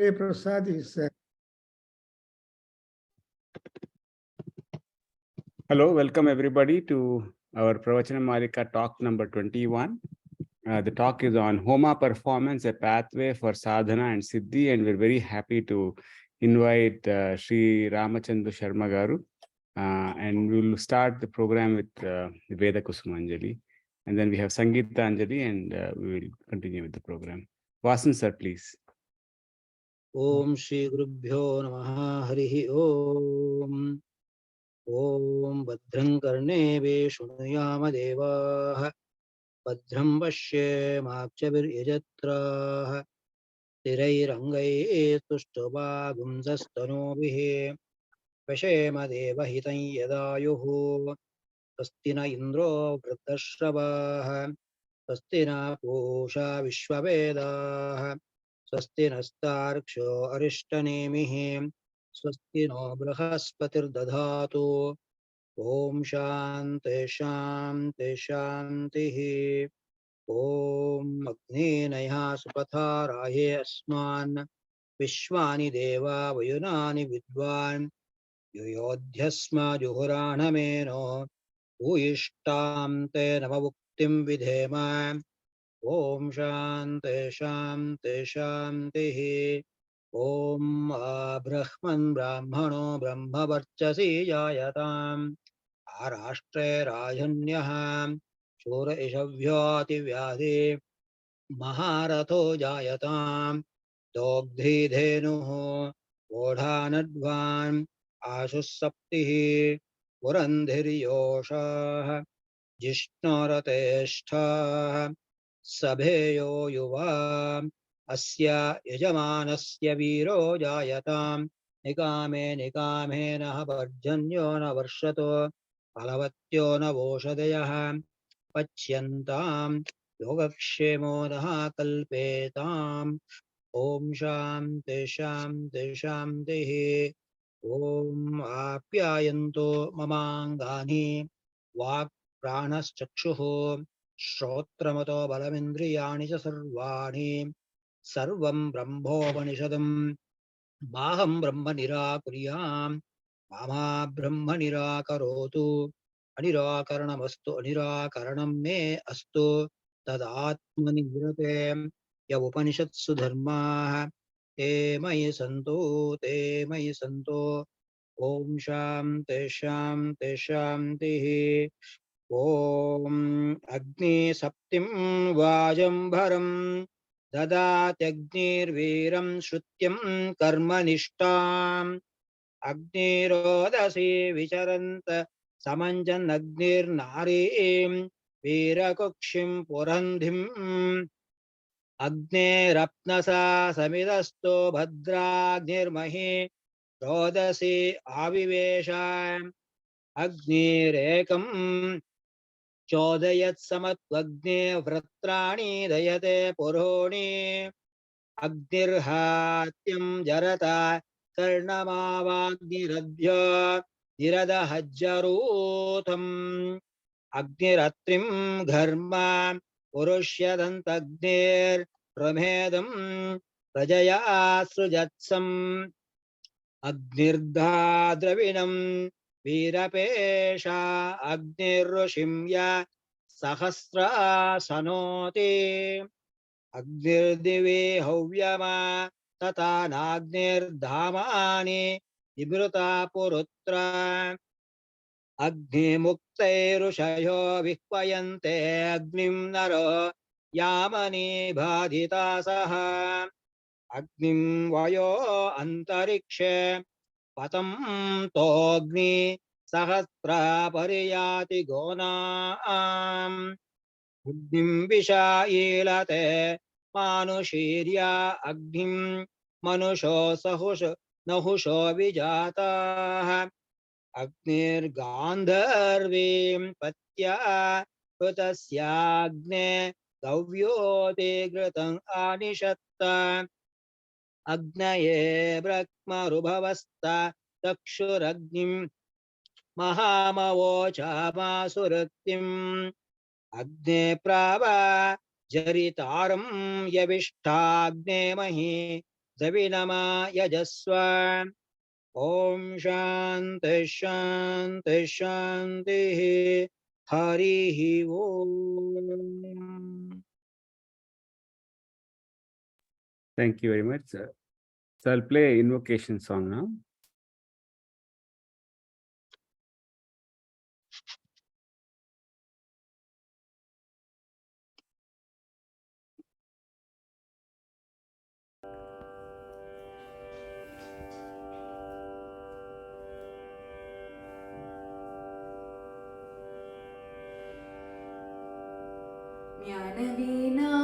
Prasad is. Hello, welcome everybody to our Pravachana Malika talk number 21. The talk is on Homa performance, a pathway for Sadhana and Siddhi, and we're very happy to invite Sri Ramachandu Sharma Garu. And we'll start the program with the Veda Kusumanjali. And then we have Sangeeta Anjali, and we will continue with the program. Vasan sir, please. Om Shri Gurubhyo Namaha Harihi Om. Om Bhadram Karneve Shunuyama Devaha Bhadram Vashye Makchavir Yajatraha Tirairangai Tuštava Gumsastanovihe Vashema Devahitan Yadayuhu Tastina Indro Vritashravaha Tastina Pusha Vishwavedaha स्वस्ति नस्तार्क्ष्यो अरिष्टनेमिः स्वस्ति no बृहस्पतिर्दधातु ओम शान्ति शान्ति शान्तिः ओम अग्नेनयः सुपथाराये अस्मान् विश्वानि देवा वयुनानि विद्वान् युयोध्यस्मा जुहुराणमेनो भूयिष्ठां ते नमवुक्तिं विधेम ओम शान्ति शान्ति शान्तिः ओम ब्रह्मन् ब्राह्मणो ब्रह्मवर्चसि जायताम् आराष्ट्रे राजन्यः शूर इषव्योऽतिव्याधि महारथो जायताम् दोग्धीधेनुः वोढानड्वान् आशुः पुरन्धिर्योषः जिष्णोरतेष्ठः सभेयो युवा अस्य यजमानस्य वीरो जायताम् निकामे निकामेन पर्जन्यो न वर्षतो फलवत्यो न वोषधयः पच्यन्ताम् योगक्षेमो नः कल्पेताम् ओम शान्ति शान्ति शान्तिः ओम आप्यायन्तो ममाङ्गानि वाक् प्राणश्चक्षुः श्रोत्रमतो बलमिन्द्रियाणि च सर्वाणि सर्वं ब्रह्मोपनिषदम् माहं ब्रह्म निराकुर्याम् मामा ब्रह्म निराकरोतु अनिराकरणमस्तु अनिराकरणं मे अस्तु तदात्मनिवृते य उपनिषत्सु धर्माः ते मयि सन्तु ओम शान्ति शान्ति शान्तिः ओम अग्नि सप्तिं वाजंभरं ददात्यग्निर्वीरं श्रुत्यं कर्मनिष्ठाम् अग्निरोदसी विचरन्त समञ्जन्नग्निर्नारीं वीरकुक्षिं पुरन्धिम् अग्नेरप्नसा समिदस्तो भद्राग्निर्महि रोदसी आविवेश अग्निरेकं चोदयत् समत्वग्ने वृत्राणि दयते पुरोणि अग्निर्हात्यं जरता कर्णमावाग्निरभ्य निरदहज्जरूथम् अग्निरत्रिं घर्म पुरुष्यदन्तग्निर्प्रमेदं प्रजया सृजत्सम् अग्निर्धा वीरपेशा अग्निर्ऋषिम्य सहस्रासनोति अग्निर्दिवे हव्यमा तथा नाग्निर्धामानि निभृता पुरुत्र अग्निमुक्तैरुषयो विह्वयन्ते अग्निं नरो यामनि बाधिता सह अग्निं वयो अन्तरिक्षे पतं तोऽग्नि सहस्रा परियाति गोनाम् अग्निं विषायीलते मानुषीर्या अग्निं मनुषो सहुष नहुषो विजाताः अग्निर्गान्धर्वीं पत्या कृतस्याग्ने गव्योते घृतं आनिषत्त अग्नये ब्रह्मरुभवस्ता चक्षुरग्निं महामवोचामासुरक्तिम् अग्ने प्रावा जरितारं यविष्ठाग्ने महि द्रविणमा यजस्व ॐ शान्ति शान्ति शान्तिः हरिः ॐ. Thank you very much, sir. So I'll play an invocation song now.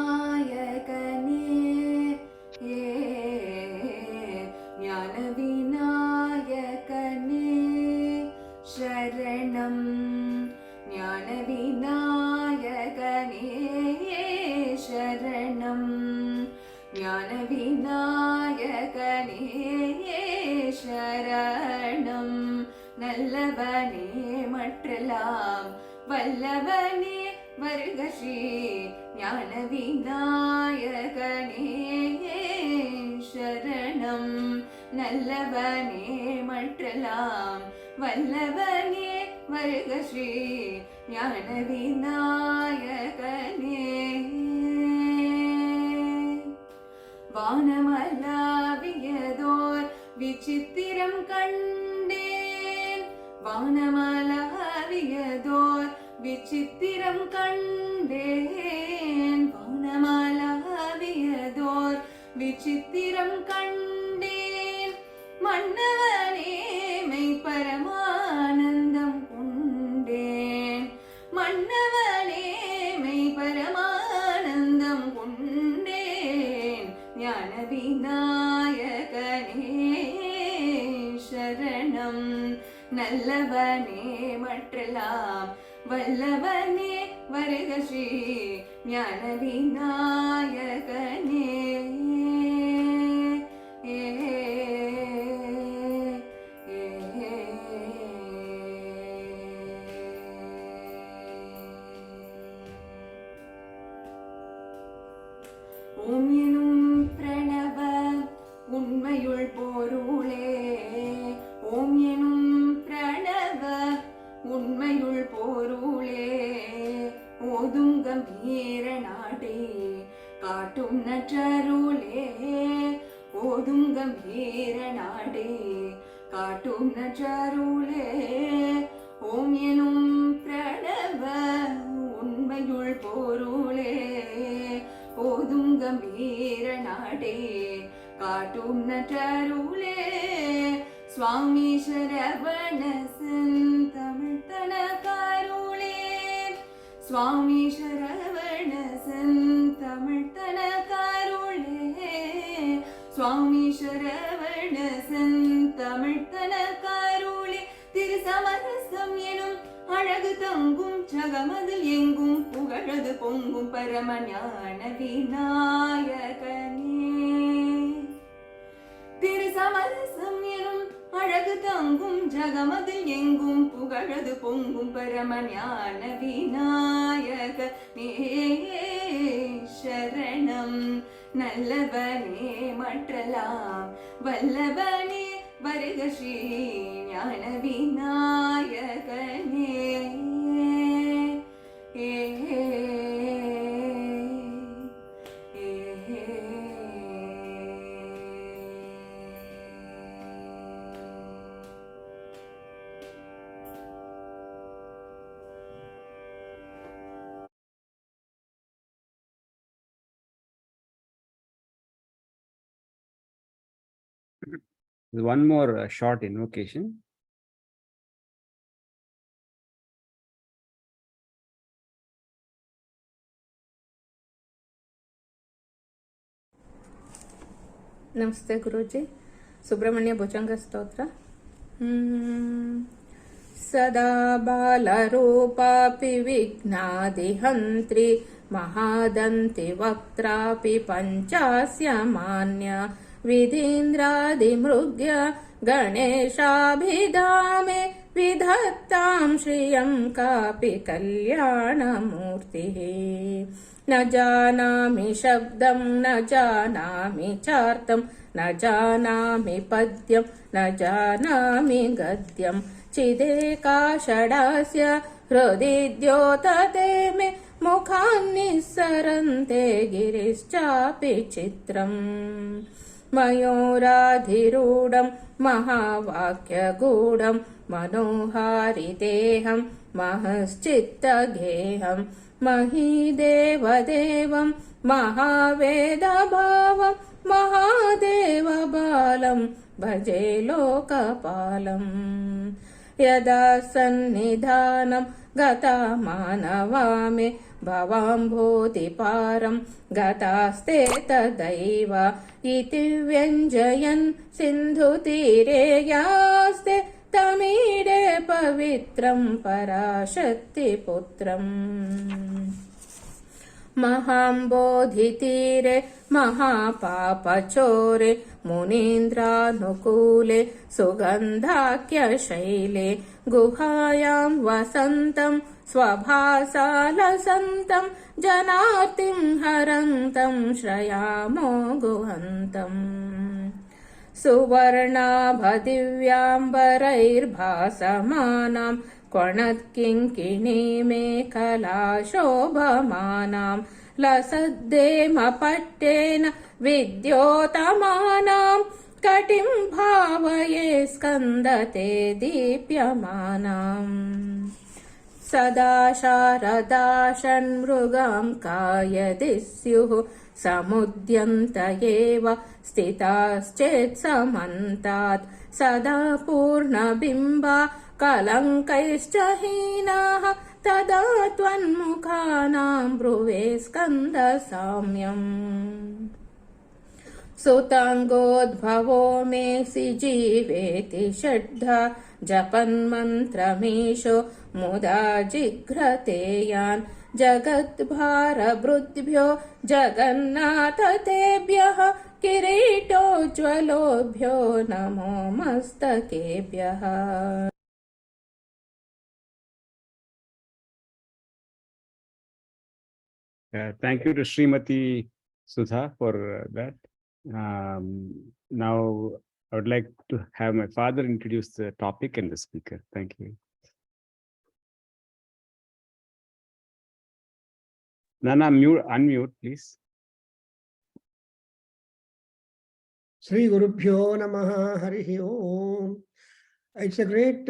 ज्ञानविनायकने ज्ञानविनायकने शरणं ज्ञानविनायकने शरणं ज्ञानविनायकने शरणं நல்லவனே மற்றலாம் வல்லவனே வருக ஸ்ரீ ஞான விநாயகனே சரணம் நல்லவனே மற்றலாம் வல்லவனே வருக ஸ்ரீ ஞான விநாயகனே வானமலாவியதோர் விசித்திரம் கண்டேன் வானமலாவியதோர் விசித்திரம் கண்டேன் வானமலாவியதோர் விசித்திரம் கண்டேன் மன்னவனே மெய் பரமானந்தம் கொண்டேன் மன்னவனே மெய் பரமானந்தம் கொண்டேன் ஞான விநாயகனே சரணம் நல்லவனே மற்றலாம் வல்லவனே வருக ஸ்ரீ ஞான விநாயகனே ஓம் எனும் பிரணவ உண்மையுள் பொருளே ஓம் எனும் பிரணவ உண்மையுள் பொருளே ஓதும் கம்பீர நாடே காட்டும் நற்றருளே ஓதும் கம்பீர நாடே காட்டும் நற்றருளே ஓம் எனும் பிரணவ உண்மையுள் பொருளே ஓதும் கம்பீர நாடே காட்டும் நற்றருளே சுவாமி சரவண செந்தமிழ் தனகாருளே சுவாமி சரவண செந்தமிழ் தனகாருளே சுவாமி சரவண செந்தமிழ் தனகாருளே திருசமரசம் எனும் அழகு தங்கும் ஜகமதில் எங்கும் புகழது பொங்கும் பரம ஞான விநாயகனே திருசமரசம் எனும் அழகு தங்கும் ஜகமதில் எங்கும் புகழது பொங்கும் பரம ஞான விநாயகனே சரணம் நல்லவனே மற்றலாம் வல்லவனே வருக ஸ்ரீ ஞான விநாயகனே One more short invocation. ನಮಸ್ತೆ ಗುರುಜಿ. ಸುಬ್ರಹ್ಮಣ್ಯ ಭುಜಂಗ ಸ್ತೋತ್ರ. ಸದಾ ಬಾಲರೂಪಾಪಿ ವಿಘ್ನಾದಿಹಂತ್ರಿ ಮಹಾದಂತಿ ವಕ್ತ್ರಾಪಿ ಪಂಚಾಸ್ಯ ಮಾನ್ಯ ವಿಧೀಂದ್ರಾದಿಮೃಗ್ಯ ಗಣೇಶಾಭಿಧಾಮೆ ವಿಧತ್ತಾಂ ಶ್ರಿಯಂ ಕಾಪಿ ಕಲ್ಯಾಣಮೂರ್ತಿಃ. न जानामि शब्दं न जानामि चार्थं न जानामि पद्यं न जानामि गद्यं चिदेका षडास्य हृदि द्योतते मे मुखान्निस्सरन्ते गिरिश्चापि चित्रम् मयूराधिरूढं महावाक्यगूढं मनोहारिदेहं महश्चित्तगेहं महीदेवदेवं महावेदभावं महादेवबालं भजे लोकपालम् यदा सन्निधानं गता मानवा मे भवाम्भोतिपारं गतास्ते तदैव इति व्यञ्जयन् सिन्धुतीरे यास्ते तमीरे पवित्रं पराशक्तिपुत्रम् महाम्बोधितीरे महापापचोरे मुनीन्द्रानुकूले सुगन्धाख्यशैले गुहायां वसन्तं स्वभासालसन्तं जनार्तिं हरन्तं श्रयामो गुहन्तम् सुवर्णाभदिव्याम्बरैर्भासमानां क्वणत्किङ्किणीमेखलाशोभमानां लसद्देमपट्टेन विद्योतमानां कटिं भावये स्कन्दते दीप्यमानाम् सदा शारदा षण्मृगां कायदि स्युः समुद्यन्त एव स्थिताश्चेत्समन्तात् सदा पूर्णबिम्बा कलङ्कैश्च हीनाः तदा त्वन्मुखानां ब्रुवे स्कन्दसाम्यम् सुताङ्गोद्भवो मेऽसि जीवेति षड्धा जपन्मन्त्रमीशो मुदा जिघ्रते यान् जगद्भारभृद्भ्यो जगन्नाथ तेभ्यः किरीटोज्ज्वलोभ्यो नमो मस्तकेभ्यः। Thank you to Srimati Sudha for that. Now, I would like to have my father introduce the topic and the speaker. Thank you. Nana, unmute, please. Sri Gurubhyo Namaha Harihi Om. It's a great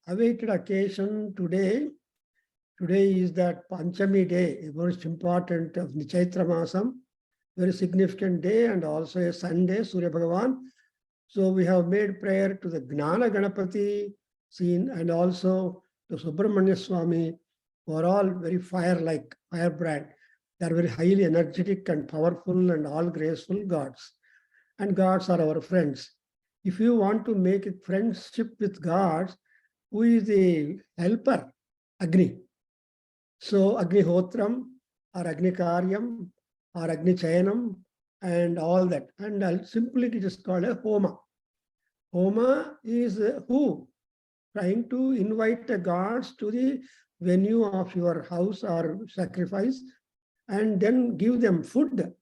awaited occasion today. Today is that Panchami day, a most important of the Chaitra Masam, very significant day, and also a Sunday, Surya Bhagavan. So we have made prayer to the Gnana Ganapati scene and also to Subramanya Swami, who are all very fire-like, firebrand. They are very highly energetic and powerful and all graceful gods. And gods are our friends. If you want to make a friendship with gods, who is the helper? Agni. So Agnihotram or Agnikaryam or Agnichayanam and all that. And simply it is called a Homa. Homa is who? Trying to invite the gods to the venue of your house or sacrifice and then give them food,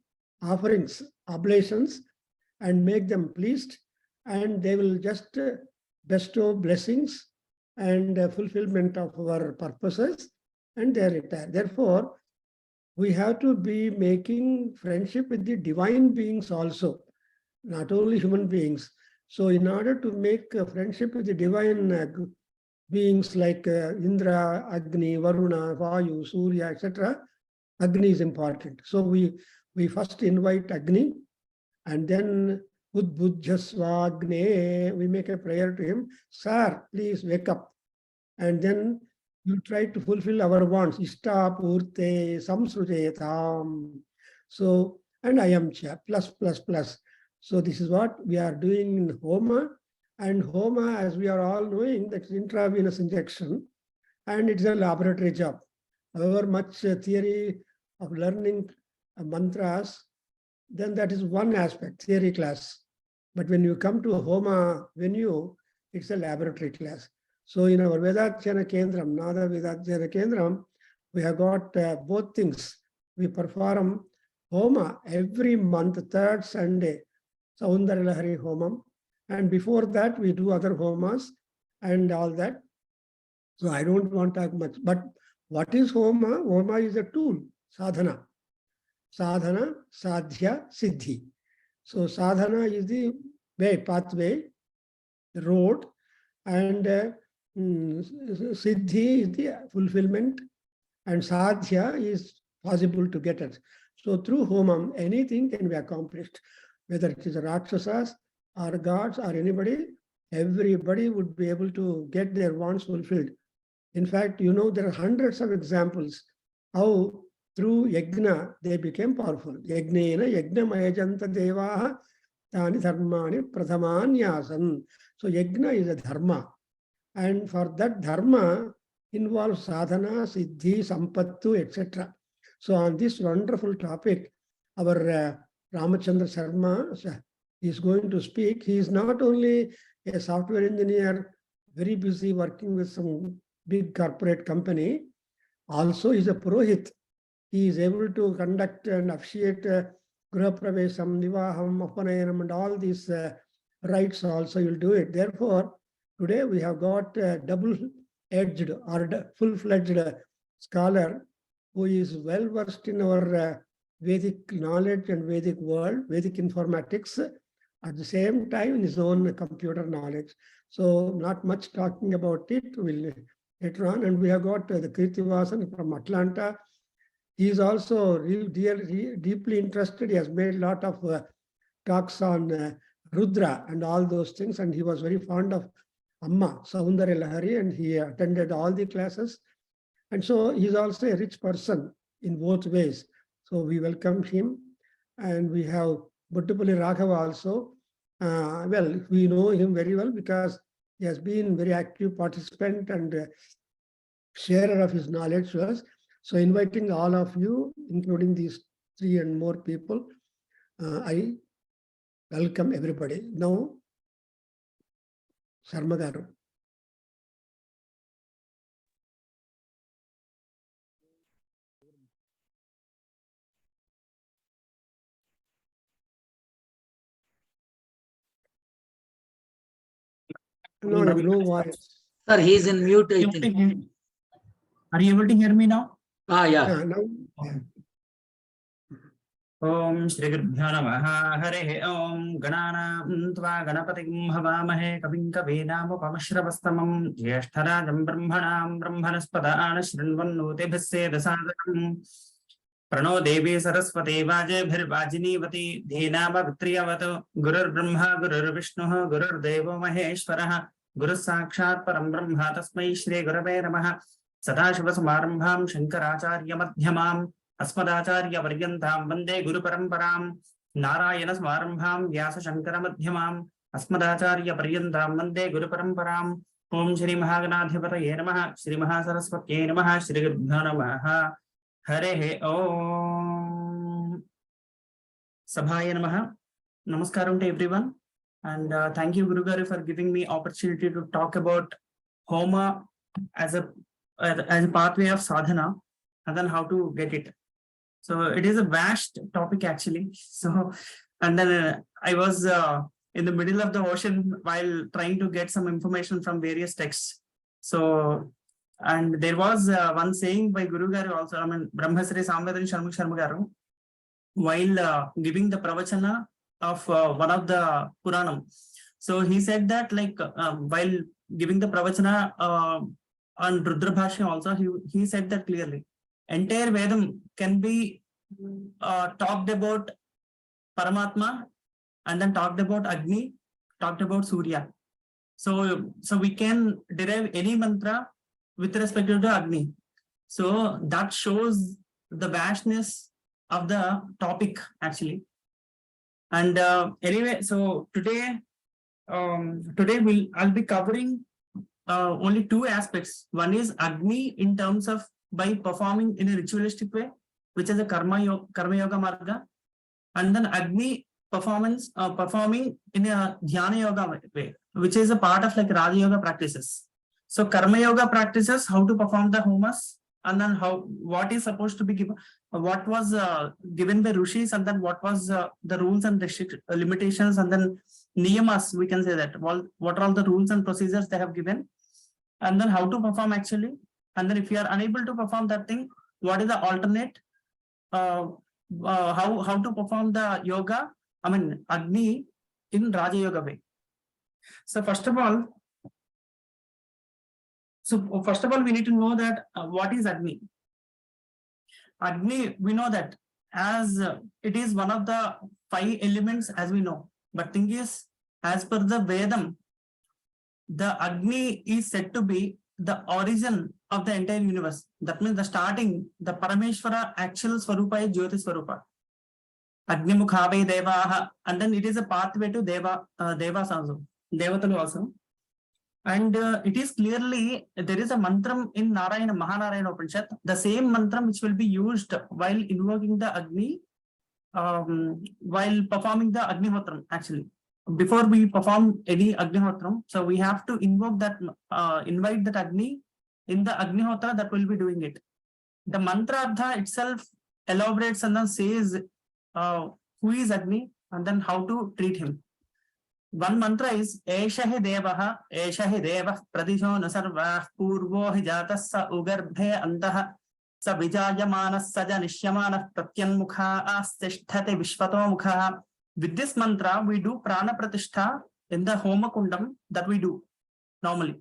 offerings, oblations, and make them pleased. And they will just bestow blessings and fulfillment of our purposes, and they retire. Therefore, we have to be making friendship with the divine beings also, not only human beings. So in order to make a friendship with the divine beings like Indra, Agni, Varuna, Vayu, Surya, etc., Agni is important. So we first invite Agni, and then Udbudjasvagne, we make a prayer to him. Sir, please wake up. And then you try to fulfill our wants. Ishta purte samsrujetam. So, and ayamcha, plus, plus, plus. So this is what we are doing in Homa. And Homa, as we are all knowing, that's intravenous injection. And it's a laboratory job. However much theory of learning mantras, then that is one aspect, theory class. But when you come to a Homa venue, it's a laboratory class. So in our Vedhyayana Kendram, Nada Vedhyayana Kendram, we have got both things. We perform Homa every month, third Sunday. Saundara Lahari Homam. And before that, we do other homas and all that. So I don't want to talk much. But what is Homa? Homa is a tool, sadhana. Sadhana, Sadhya, Siddhi. So sadhana is the way, pathway, the road, and Siddhi is the fulfillment, and Sadhya is possible to get it. So through Homam, anything can be accomplished, whether it is Rakshasas or gods or anybody, everybody would be able to get their wants fulfilled. In fact, you know, there are hundreds of examples how through yajna they became powerful. Yajnena yajnamayajanta devaha tani dharmani prathamanyasan. So yajna is a dharma. And for that dharma involves sadhana, siddhi, sampattu, etc. So on this wonderful topic, our Ramachandu Sharma is going to speak. He is not only a software engineer, very busy working with some big corporate company, also is a Purohit. He is able to conduct and officiate Grapravesam, Vivaham, Apanayanam, and all these rites also he will do it. Therefore, today we have got a double-edged or full-fledged scholar who is well versed in our Vedic knowledge and Vedic world, Vedic informatics, at the same time in his own computer knowledge. So not much talking about it, we'll later on. And we have got the Kirtivasan from Atlanta. He is also deeply interested. He has made a lot of talks on Rudra and all those things. And he was very fond of Amma, Saundara Lahari, and he attended all the classes. And so he's also a rich person in both ways. So we welcome him. And we have Buttupalli Raghava also. Well, we know him very well because he has been very active participant and sharer of his knowledge to us. So inviting all of you, including these 3 and more people, I welcome everybody. Now, Sharma Garu. No voice. Sir, he is in mute, I think. Are you able to hear me now? Yeah. Now, Om Shri Gurubhyo Namaha Hare Om Gananam Tva Ganapatim Havamahe Kavim Kavinam Jyeshthārajam Brahmanam Brahmanaspadāna Shrinvannote Bhasse Dasadakam Prano Devi Saraswati Vaje Bhirvajini Dhenama Vitriyavato Gurur Brahma Gurur Vishnu Gurur Devo Maheshwaraha Guru Sakshat Param Brahma Tasmai Shri Gurave Namaha Sadashiva Samarambham Shankaracharya Madhyamam Asmadacharya Varyantam Vande Guru Paramparam Narayana Samarambham Vyasa Shankara Madhyamam Asmadacharya Varyantam Vande Guru Paramparam Om Shri Mahaganadhyapataye Namaha Shri Mahasaraswatye Namaha Shri Gurubhyo Namaha Hare Om Sabhaya Namaha. Namaskaram to everyone, and thank you Guru Garu for giving me opportunity to talk about Homa as a pathway of sadhana and then how to get it. So it is a vast topic actually. So, and then I was in the middle of the ocean while trying to get some information from various texts. So, and there was one saying by Guru Garu also, I mean, Brahmasri Samvedan Sharma Garu, while giving the Pravachana of one of the Puranam. So he said that like while giving the Pravachana on Rudra Bhashya also, he said that clearly. Entire Vedam can be talked about Paramatma and then talked about Agni, talked about Surya. So we can derive any mantra with respect to the Agni. So that shows the vastness of the topic actually. And anyway, so today I'll be covering only 2 aspects. One is Agni in terms of by performing in a ritualistic way, which is a Karma Yoga Marga, and then Agni performing in a Dhyana Yoga way, which is a part of like Raja Yoga practices. So Karma Yoga practices, how to perform the homas, and then what is supposed to be given, what was given by rishis, and then what was the rules and limitations, and then niyamas, we can say that. What are all the rules and procedures they have given, and then how to perform actually, and then if you are unable to perform that thing, what is the alternate, how to perform the yoga, I mean Agni, in Raja Yoga way. So first of all, we need to know that what is Agni. Agni, we know that as it is one of the 5 elements as we know. But thing is, as per the Vedam, the Agni is said to be the origin of the entire universe. That means the starting, the Parameshwara actual Swarupa is Jyoti Swarupa. Agni Mukhabe Devaha, and then it is a pathway to Devas also, Devatalu also. And it is clearly, there is a mantram in Narayana, Mahanarayana Upanishad, the same mantram which will be used while invoking the Agni, while performing the Agnihotram actually. Before we perform any Agnihotram, so we have to invoke that, invite that Agni in the Agnihotra that will be doing it. The mantra Artha itself elaborates and then says who is Agni and then how to treat him. One mantra is Eshahi Devaha, Eshahi Devah Pradisho Nasarvah Purvo Hijatas Sa Ugarbhe Andaha Sa Vijayamanas Saja Nishyamanas Pratyan Mukha Asthate Vishvato Mukha. With this mantra, we do Prana Pratishtha in the Homa Kundam that we do normally.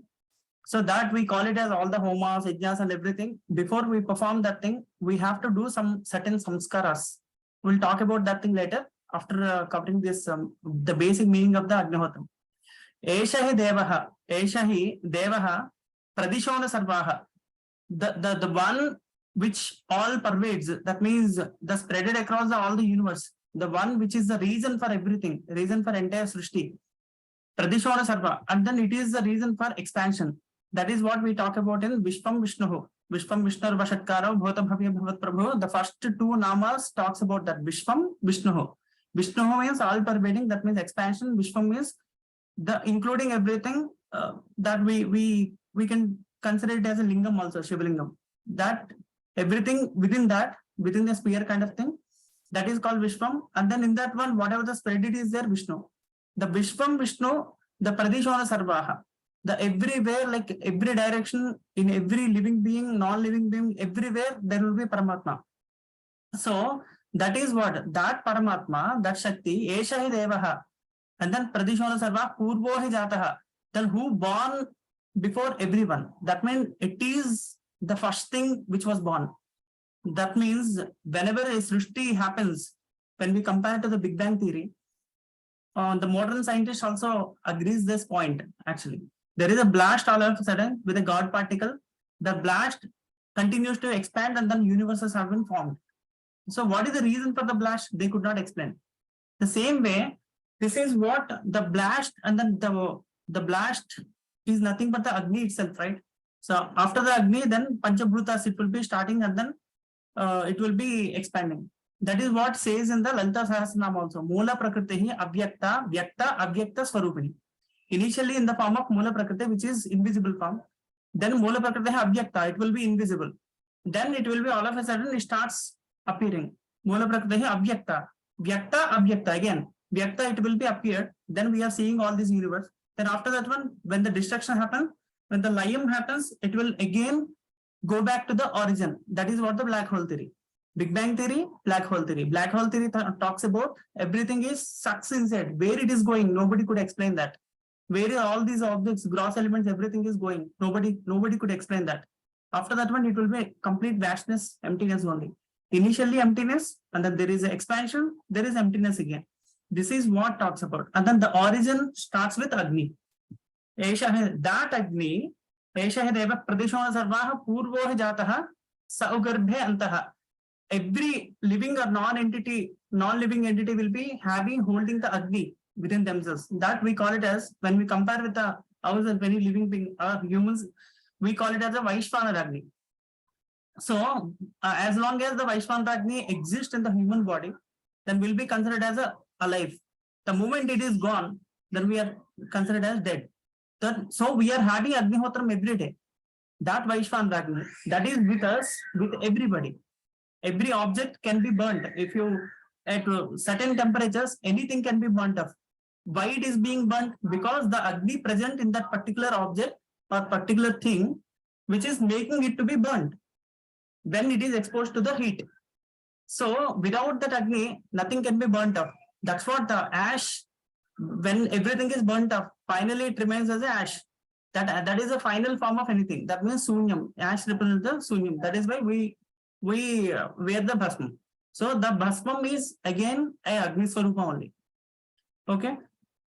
So that we call it as all the Homas, Yajnas and everything. Before we perform that thing, we have to do some certain samskaras. We'll talk about that thing later after covering this, the basic meaning of the Agnihotram. Eshahi Devaha, Pradishona Sarvaha. The one which all pervades, that means the spreaded across all the universe. The one which is the reason for everything, reason for entire Srishti. Pradishona Sarva. And then it is the reason for expansion. That is what we talk about in Vishwam Vishnuhu. Vishwam Vishnu Vashatkara, Bhota Bhavya Bhavat Prabhu. The first 2 namas talks about that. Vishwam Vishnuhu. Vishnuhu means all pervading, that means expansion. Vishwam means the including everything, that we can consider it as a lingam also, Shivalingam. That everything within the sphere kind of thing, that is called Vishwam. And then in that one, whatever the spread it is there, Vishnu. The Vishwam Vishnu, the Pradishona Sarvaha. The everywhere, like every direction, in every living being, non-living being, everywhere there will be Paramatma. So that is what, that Paramatma, that Shakti, Eshahi Devaha, and then Pradishona Sarva, Purvohi Jataha, then who born before everyone. That means it is the first thing which was born. That means whenever a Srishti happens, when we compare to the Big Bang theory, the modern scientist also agrees this point actually. There is a blast all of a sudden with a God particle. The blast continues to expand and then universes have been formed. So what is the reason for the blast? They could not explain. The same way, this is what the blast, and then the blast is nothing but the Agni itself, right? So after the Agni, then Panchabhutas, it will be starting and then it will be expanding. That is what says in the Lalita Sahasranam also. Mula Prakritihi Avyakta, Vyakta, Avyakta Swarupini. Initially in the form of Mula Prakriti, which is invisible form. Then Mula Prakritihi Avyakta, it will be invisible. Then it will be all of a sudden it starts appearing. Mula Prakritihi Avyakta, Vyakta, Avyakta again. Vyakta, it will be appeared. Then we are seeing all this universe. Then after that one, when the destruction happens, when the layam happens, it will again go back to the origin. That is what the black hole theory. Big Bang theory, black hole theory. Black hole theory talks about everything is sucks inside. Where it is going, nobody could explain that. Where all these objects, gross elements, everything is going. Nobody could explain that. After that one, it will be complete vastness, emptiness only. Initially emptiness, and then there is an expansion, there is emptiness again. This is what talks about. And then the origin starts with Agni. That Agni, Eshahe Deva Pradeshona Sarvaha Purvohi Jataha Saugarbhe Antaha. Every living or non-living entity will be holding the Agni within themselves. That we call it as, when we compare with the ours and very living being, humans, we call it as a Vaishvana Agni. So as long as the Vaishvana Agni exists in the human body, then we'll be considered as alive. The moment it is gone, then we are considered as dead. So we are having Agnihotram every day. that Vaishwan Agni, that is with us, with everybody. Every object can be burnt. If you, at certain temperatures, anything can be burnt off. Why it is being burnt? Because the Agni present in that particular object or particular thing, which is making it to be burnt when it is exposed to the heat. So without that Agni, nothing can be burnt off. That's what the ash, when everything is burnt off, finally it remains as ash. That is a final form of anything. That means sunyam. Ash represents the sunyam. That is why we wear the bhasmam. So the bhasmam is again a Agni Swarupa only. Okay.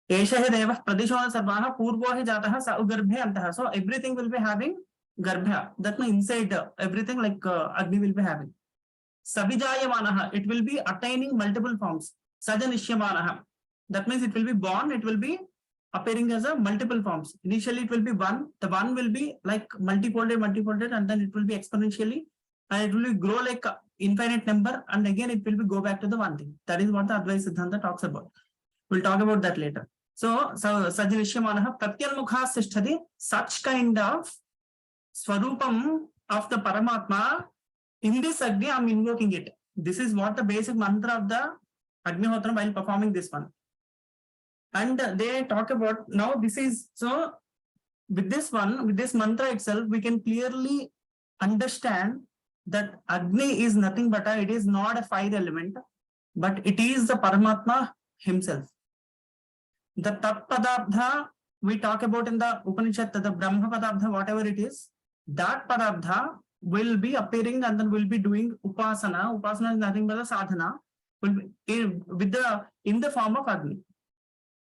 Esha hi devah pradishona sarvaha purvo hi jatah sa ugarbhe antah. So everything will be having garbha. That means inside everything like Agni will be having. Sabijayamanaha, it will be attaining multiple forms. Sajanishyamanaha, that means it will be born, it will be appearing as a multiple forms. Initially it will be one, the one will be like multifolded, and then it will be exponentially, and it will grow like infinite number, and again it will be go back to the one thing. That is what the Advaita Siddhanta talks about. We'll talk about that later. So Sajanishyamanaha Pratyanmukha Sishtati, such kind of Swarupam of the Paramatma. In this Agni, I am invoking it. This is what the basic mantra of the Agnihotra while performing this one. And they talk about, now this is, so with this one, with this mantra itself, we can clearly understand that Agni is nothing but it is not a fire element, but it is the Paramatma himself. The Tat Padabdha we talk about in the Upanishad, the Brahma Padabdha, whatever it is, that Padabdha will be appearing and then will be doing upasana. Upasana is nothing but a sadhana, will be in the form of Agni.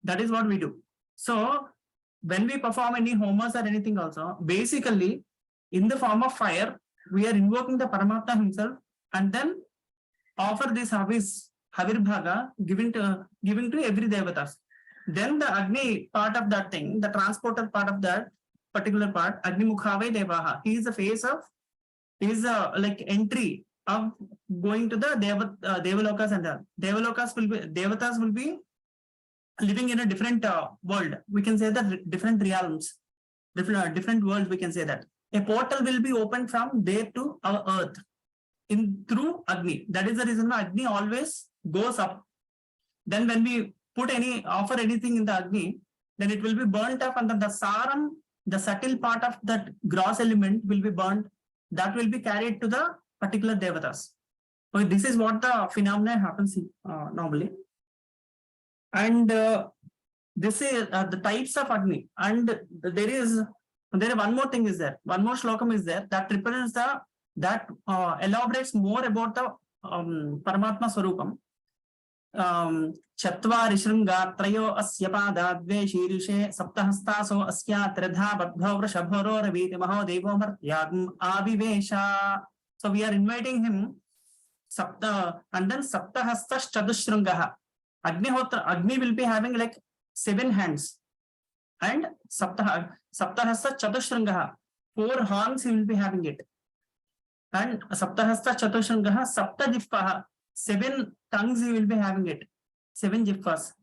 That is what we do. So when we perform any homas or anything also, basically in the form of fire, we are invoking the Paramatma himself and then offer this Havirbhaga giving to every devatas. Then the Agni part of that thing, the transporter part of that particular part, Agni Mukhave Devaha, he is the face of, is like entry of going to the Devalokas, and the Devalokas will be, Devatas will be living in a different world. We can say that different realms, different worlds, we can say that. A portal will be opened from there to our earth through Agni. That is the reason why Agni always goes up. Then when we offer anything in the Agni, then it will be burnt up, and then the saram, the subtle part of that gross element will be burnt. That will be carried to the particular devatas. So this is what the phenomenon happens normally. And this is the types of Agni. And there is one more thing is there. One more shlokam is there that represents that elaborates more about the Paramatma Swarupam. Chatvari Shringa Trayo Asyapada Dve Shirishe Saptahastaso Asya Tredha Badho Vrashabhoro Raviti Maho Devo Martyagam Avivesha. So we are inviting him and then Saptahastas Chadushringaha. Agni will be having like 7 hands. And Saptahasta Chadushringaha, 4 horns he will be having it. And Saptahasta Chadushringaha Sapta Jifpaha, 7 tongues he will be having it, 7 jiffas.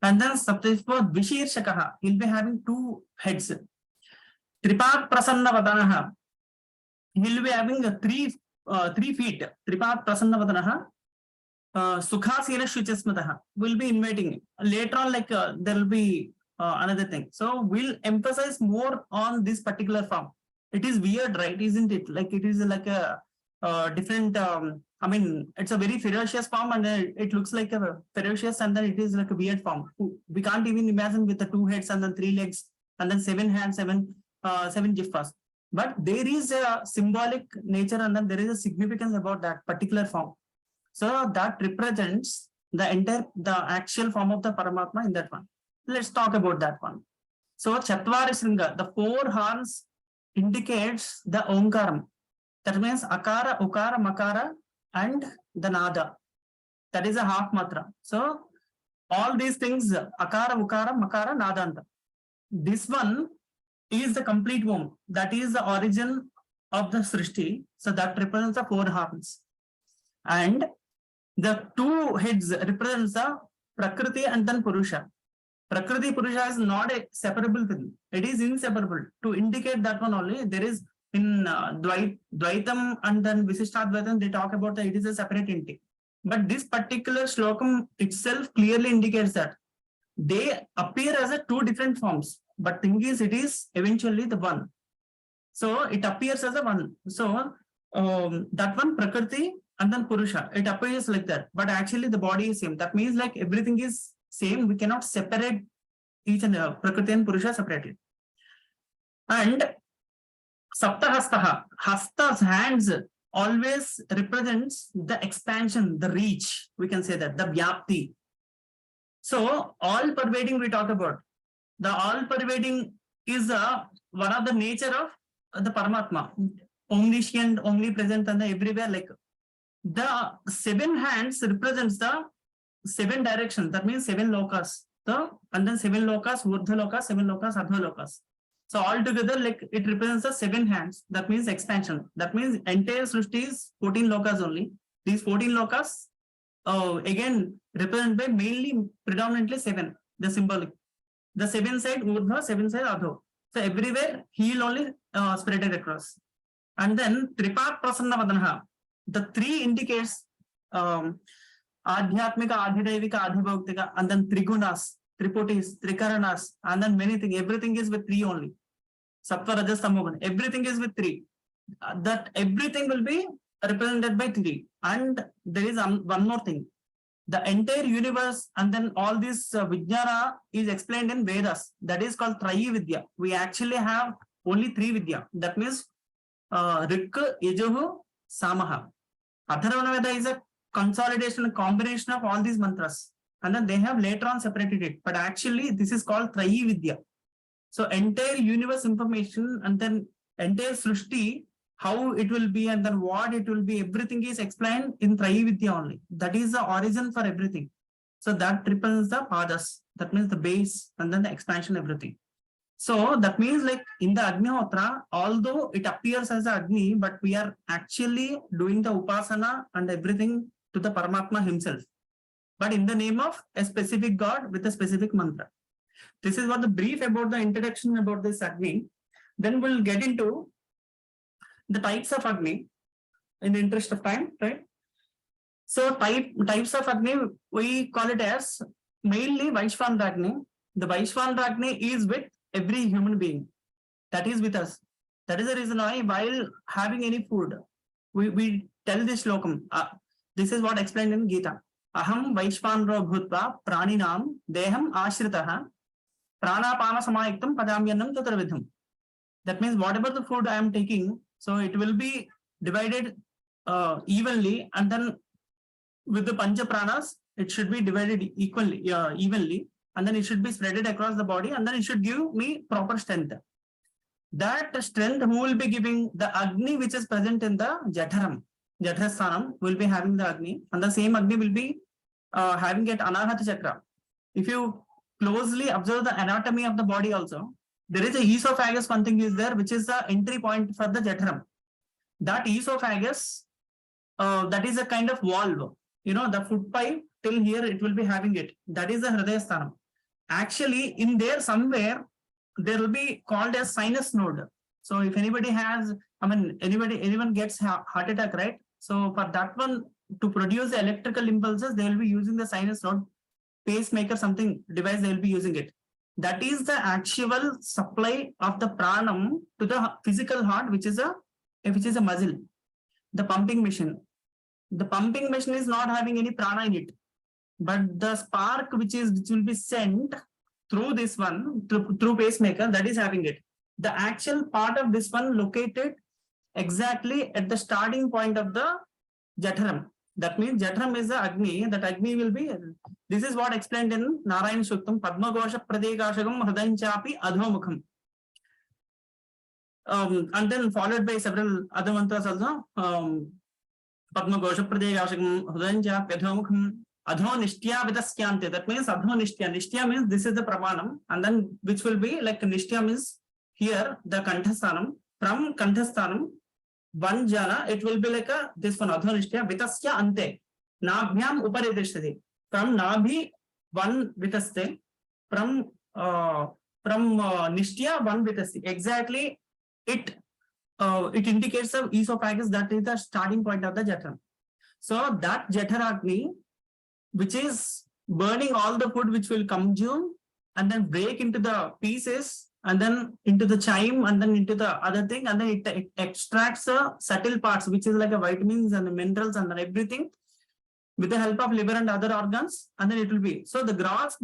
And then Saptajifpa Vishirshakaha, he will be having 2 heads. Tripat Prasanna Vadanaha, he will be having 3 feet. Tripat Prasanna Vadanaha, Sukhasina Shuchasmataha, will be inviting him. Later on, like there will be another thing. So we'll emphasize more on this particular form. It is weird, right? Isn't it? Like it is like a different, I mean, it's a very ferocious form, and it looks like a ferocious, and then it is like a weird form. We can't even imagine with the 2 heads and then 3 legs and then 7 hands, 7 jiffas. But there is a symbolic nature, and then there is a significance about that particular form. So that represents the actual form of the Paramatma in that one. Let's talk about that one. So Chatvari Shringa, the 4 horns indicates the Omkaram. That means Akara, Ukara, Makara, and the Nada. That is a half matra. So all these things, Akara, Ukara, Makara, Nadanta. This one is the complete womb. That is the origin of the Srishti. So that represents the 4 horns. And the 2 heads represents the Prakriti and then Purusha. Prakriti Purusha is not a separable thing. It is inseparable. To indicate that one only, there is in Dvaitam and then Visishtadvaitam, they talk about that it is a separate entity. But this particular shlokam itself clearly indicates that they appear as a two different forms, but thing is, it is eventually the one. So it appears as a one. So that one Prakriti and then Purusha, it appears like that, but actually the body is same. That means like everything is same. We cannot separate each and Prakriti and Purusha separately. And Saptahastaha, Hasta's hands always represents the expansion, the reach. We can say that the Vyapti. So all pervading we talk about. The all pervading is one of the nature of the Paramatma, omniscient, omnipresent, and everywhere. Like the 7 hands represents the 7 directions. That means 7 lokas. And then 7 lokas, Urdhva lokas, 7 lokas, Adhva lokas. So all together, like it represents the 7 hands. That means expansion. That means entire Srishti is 14 lokas only. These 14 lokas again represented by mainly predominantly 7. The symbolic. The 7 side Urdhva, 7 side Adho. So everywhere he will only spread it across. And then Tripat Prasanna Vadanha. The 3 indicates Adhyatmika, Adhidevika, Adhibhoktika, and then Trigunas, Triputis, Trikaranas, and then many things. Everything is with 3 only. Sattva, Rajas, Tamogun. Everything is with 3. That everything will be represented by 3. And there is one more thing. The entire universe and then all this Vijnana is explained in Vedas. That is called Trayi Vidya. We actually have only 3 Vidya. That means Rik, Yajuhu, Samaha. Adhyayana Veda is a consolidation, a combination of all these mantras. And then they have later on separated it. But actually this is called Trayi Vidya. So entire universe information and then entire Srishti, how it will be and then what it will be, everything is explained in Trayi Vidya only. That is the origin for everything. So that represents the padas. That means the base and then the expansion, everything. So that means like in the Agnihotra, although it appears as a Agni, but we are actually doing the Upasana and everything to the Paramatma himself. But in the name of a specific God with a specific mantra. This is what the brief about the introduction about this Agni. Then we'll get into the types of Agni in the interest of time, right? So types of Agni, we call it as mainly Vaishvana Agni. The Vaishvana Agni is with every human being. That is with us. That is the reason why while having any food, we tell this slokam. This is what explained in Gita. Aham Vaishvanro Bhutva Praninam Deham Ashritaha Pranapana Samayiktam Padamyanam Tatravidham. That means whatever the food I am taking, so it will be divided evenly, and then with the Pancha Pranas, it should be divided evenly, and then it should be spreaded across the body, and then it should give me proper strength. That strength who will be giving? The Agni which is present in the Jatharam. Jathasthanam will be having the Agni, and the same Agni will be having it Anahata Chakra. If you closely observe the anatomy of the body also, there is a esophagus, one thing is there, which is the entry point for the Jatharam. That esophagus, that is a kind of valve. You know, the food pipe till here it will be having it. That is the Hridayasthanam. Actually, in there somewhere, there will be called as sinus node. So if anybody has, anyone gets heart attack, right? So for that one, to produce the electrical impulses, they will be using the sinus node, pacemaker, something device, they will be using it. That is the actual supply of the pranam to the physical heart, which is a muscle. The pumping machine. The pumping machine is not having any prana in it, but the spark which will be sent through this one, through pacemaker, that is having it. The actual part of this one located exactly at the starting point of the Jatharam. That means Jatharam is the Agni. That Agni will be, this is what explained in Narayan Suktam, Padma Gosha Pradekashagam Hridanchapi Adhomukham. And then followed by several other mantras also. Padma Gosha Pradekashagam Hridanchapi Adhomukham Adho Nishtya Vidasyante. That means Adho Nishtya. Nishtya means this is the Pramanam, and then which will be like Nishtya means here the Kanthasthanam. From Kanthasthanam, one jana, it will be like this one, Adhonishtya, Vitasya Ante. Nabhyam Uparidishtati. From Nabhi, one Vitaste. From Nishtya, one Vitasti. Exactly, it it indicates the esophagus, that is the starting point of the Jatra. So that Jataragni, which is burning all the food which will consume and then break into the pieces and then into the chime and then into the other thing, and then it extracts the subtle parts, which is like a vitamins and the minerals and everything with the help of liver and other organs, and then it will be. So the gross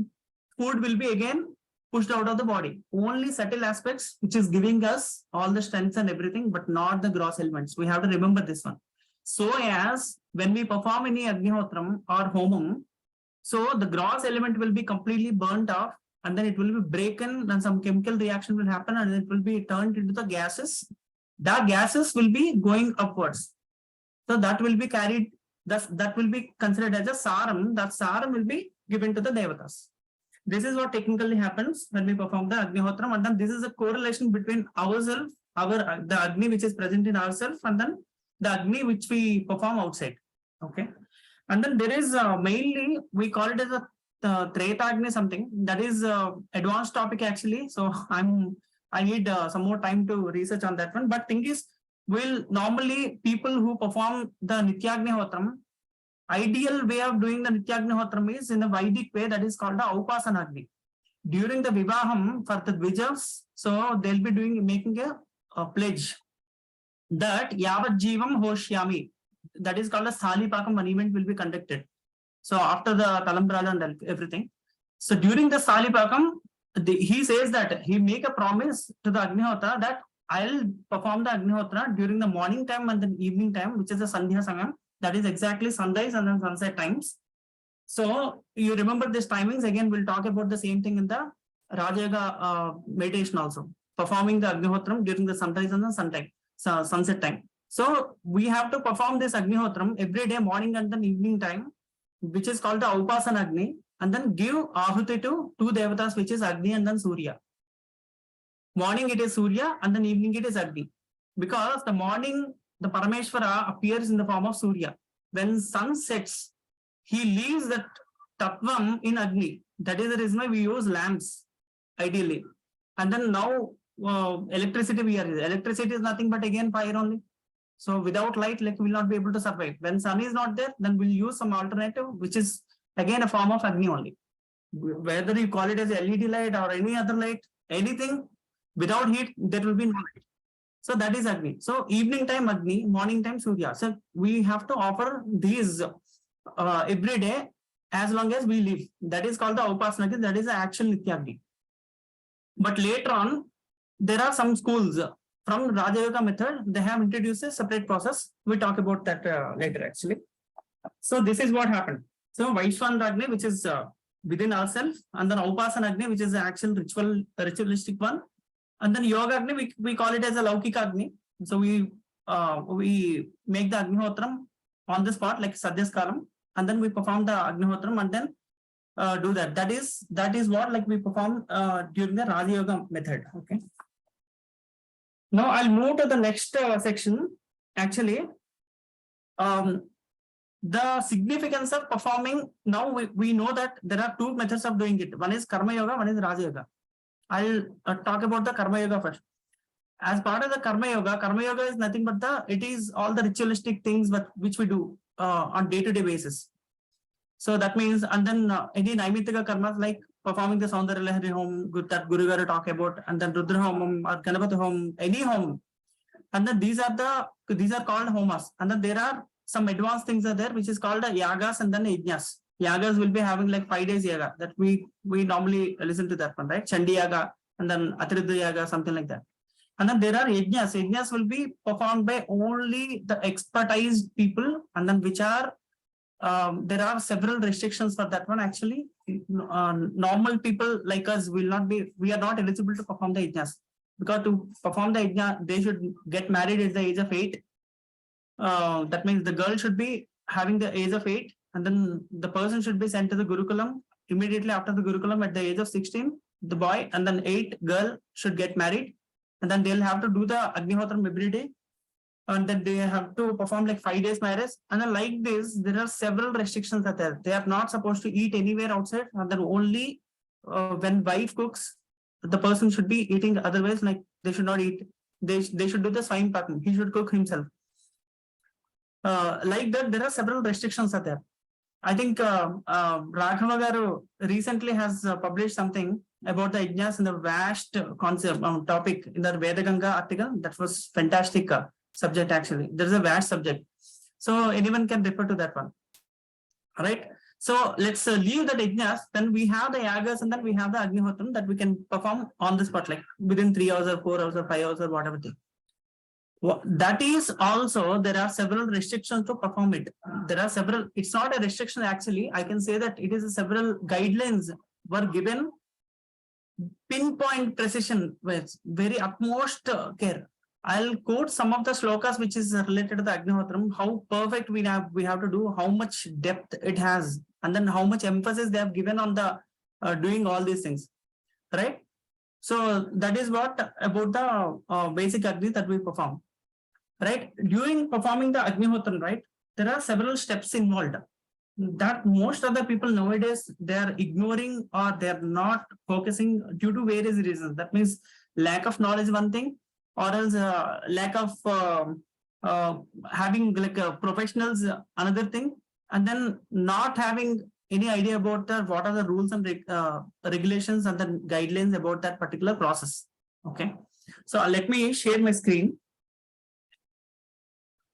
food will be again pushed out of the body. Only subtle aspects which is giving us all the strengths and everything, but not the gross elements. We have to remember this one. So as when we perform any Agnihotram or Homam, so the gross element will be completely burnt off, and then it will be broken and some chemical reaction will happen and it will be turned into the gases. The gases will be going upwards. So that will be carried, that will be considered as a saram. That saram will be given to the devatas. This is what technically happens when we perform the Agnihotram, and then this is a correlation between ourselves, the Agni which is present in ourselves, and then the Agni which we perform outside. Okay. And then there is mainly, we call it as a Tretagni something, that is advanced topic actually. So I need some more time to research on that one. But thing is, will normally people who perform the Nityagnihotram, ideal way of doing the Nityagnihotram is in a Vedic way, that is called the Upasanagni. During the Vivaham for the Dvijas, so they'll be making a pledge that Yavat Jivam Hoshyami, that is called a Salipakam, an event will be conducted. So after the Talambrala and everything. So during the Salipakam, he says that he make a promise to the Agnihotra that I'll perform the Agnihotra during the morning time and the evening time, which is the Sandhya Samam. That is exactly sunrise and then sunset times. So you remember these timings. Again, we'll talk about the same thing in the Rajayoga meditation also. Performing the Agnihotram during the sunrise and the sunset time. So we have to perform this Agnihotram every day, morning and then evening time, which is called the Upasana Agni, and then give Ahuti to two devatas, which is Agni and then Surya. Morning it is Surya and then evening it is Agni. Because the morning, the Parameshvara appears in the form of Surya. When sun sets, he leaves that Tattvam in Agni. That is the reason why we use lamps, ideally. And then now electricity we are using. Electricity is nothing but again fire only. So without light, like we will not be able to survive. When sun is not there, then we'll use some alternative, which is again a form of Agni only. Whether you call it as LED light or any other light, anything, without heat, there will be no light. So that is Agni. So evening time Agni, morning time Surya. So we have to offer these every day as long as we live. That is called the Upasana, that is the actual Nityagni. But later on, there are some schools from Rajayoga method, they have introduced a separate process. We talk about that later actually. So this is what happened. So Vaishwan Agni, which is within ourselves, and then Upasana Agni, which is the actual ritualistic one. And then Yoga Agni, we call it as a Laukika Agni. So we make the Agnihotram on the spot, like Sadhyaskaram, and then we perform the Agnihotram and then do that. That is what like we perform during the Raja Yoga method. Okay. Now I'll move to the next section. Actually, the significance of performing. Now we know that there are two methods of doing it. One is Karma Yoga, one is Raja Yoga. I'll talk about the Karma Yoga first. As part of the Karma Yoga is nothing but it is all the ritualistic things which we do on day-to-day basis. So that means, and then any Naimittika karmas like performing the Saundarya Lahari Home, that Guru Garu talk about, and then Rudra Homam or Ganapati Home, any home. And then these are called homas. And then there are some advanced things are there, which is called yagas and then yajnas. Yagas will be having like 5 days yaga that we normally listen to that one, right? Chandi yaga and then Atiridya yaga, something like that. And then there are yajnas. Yajnas will be performed by only the expertised people, and then which are there are several restrictions for that one. Actually, normal people like us we are not eligible to perform the yajnas, because to perform the yajna, they should get married at the age of 8. That means the girl should be having the age of 8, and then the person should be sent to the Gurukulam immediately after the Gurukulam at the age of 16, the boy, and then 8 girl should get married, and then they'll have to do the Agnihotram every day. And then they have to perform like 5 days marriage. And then like this, there are several restrictions that they are not supposed to eat anywhere outside. And then only when wife cooks, the person should be eating. Otherwise, like they should not eat they should do the swine packing. He should cook himself. Like that, there are several restrictions are there. I think Raghava Garu recently has published something about the yajnas in the vast concept topic in the Veda Ganga article. That was fantastic subject actually. There is a vast subject, so anyone can refer to that one. All right. So let's leave the yajnas. Then we have the yagas and then we have the Agnihotram that we can perform on the spot, like within 3 hours or 4 hours or 5 hours or whatever thing. That is also, there are several restrictions to perform it. There are several, it's not a restriction actually. I can say that it is several guidelines were given, pinpoint precision with very utmost care. I'll quote some of the slokas which is related to the Agnihotram, how perfect we have to do, how much depth it has, and then how much emphasis they have given on the doing all these things, right? So that is what about the basic Agni that we perform, right? During performing the Agnihotram, right, there are several steps involved that most of the people nowadays, they are ignoring or they are not focusing due to various reasons. That means lack of knowledge, one thing, or else lack of having like professionals, another thing, and then not having any idea about what are the rules and regulations and the guidelines about that particular process. Okay, so let me share my screen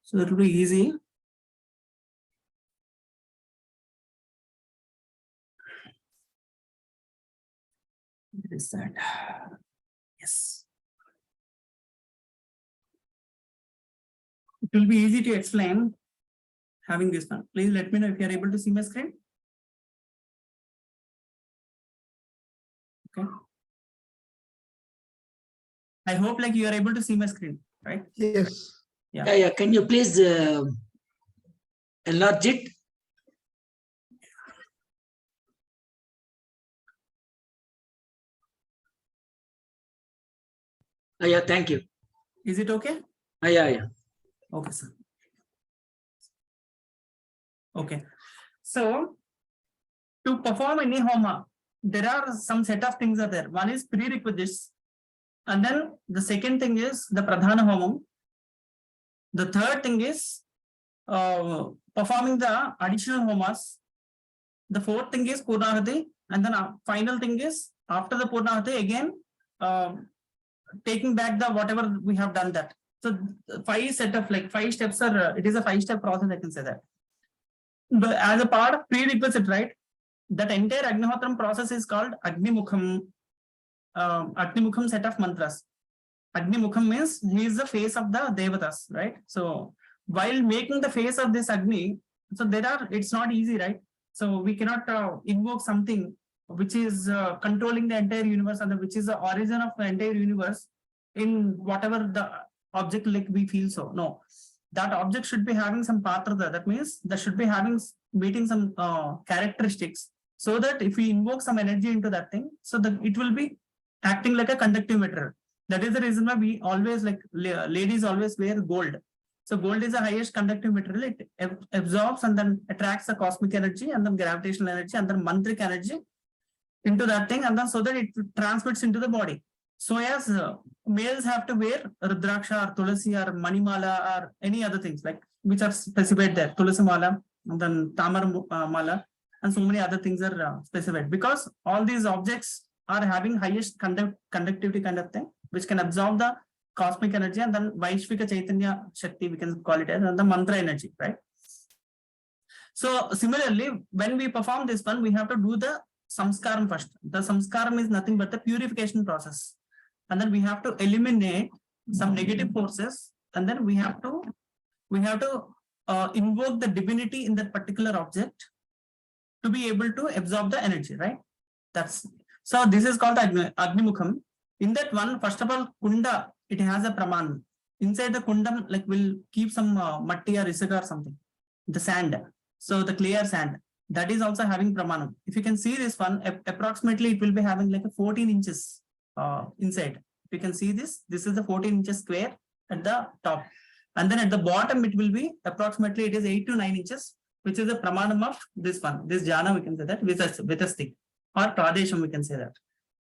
so it will be easy. Where is that? Yes. It will be easy to explain having this one. Please let me know if you are able to see my screen. Okay. I hope like you are able to see my screen, right? Yes. Yeah. Can you please enlarge it? Yeah, thank you. Is it okay? Yeah. Okay, sir. Okay. So to perform any Homa, there are some set of things are there. One is prerequisites, and then the second thing is the Pradhana Homam. The third thing is performing the additional Homas. The fourth thing is Purnahati, and then final thing is after the Purnahati again taking back the whatever we have done that. So 5 steps are, it is a 5-step process, I can say that. But as a part of prerequisite, right, that entire Agnihotram process is called Agnimukham set of mantras. Agnimukham means he is the face of the Devatas, right? So while making the face of this Agni, so it's not easy, right? So we cannot invoke something which is controlling the entire universe and which is the origin of the entire universe in whatever the object like we feel so. No, that object should be having some patrada. That means that should be meeting some characteristics, so that if we invoke some energy into that thing, so that it will be acting like a conductive material. That is the reason why we always, like ladies always wear gold. So gold is the highest conductive material. It absorbs and then attracts the cosmic energy and then gravitational energy and then mantric energy into that thing, and then so that it transmits into the body. So as males have to wear Rudraksha or Tulasi or Manimala or any other things like which are specified there, Tulasi Mala and then Tamar Mala, and so many other things are specified, because all these objects are having highest conductivity kind of thing, which can absorb the cosmic energy and then Vaishvika Chaitanya Shakti, we can call it as, and the mantra energy, right? So similarly, when we perform this one, we have to do the samskaram first. The samskaram is nothing but the purification process. And then we have to eliminate some negative forces, and then we have to invoke the divinity in that particular object to be able to absorb the energy, right? So this is called Agnimukham. In that one, first of all, Kunda, it has a praman. Inside the Kundam, like we'll keep some matti or isaga or something, the sand. So the clear sand, that is also having pramanam. If you can see this one, approximately it will be having like a 14 inches inside. If you can see this is the 14 inches square at the top. And then at the bottom, it will be approximately, it is 8 to 9 inches, which is the pramanam of this one. This jhana, we can say that, with a stick. Or pradesham, we can say that.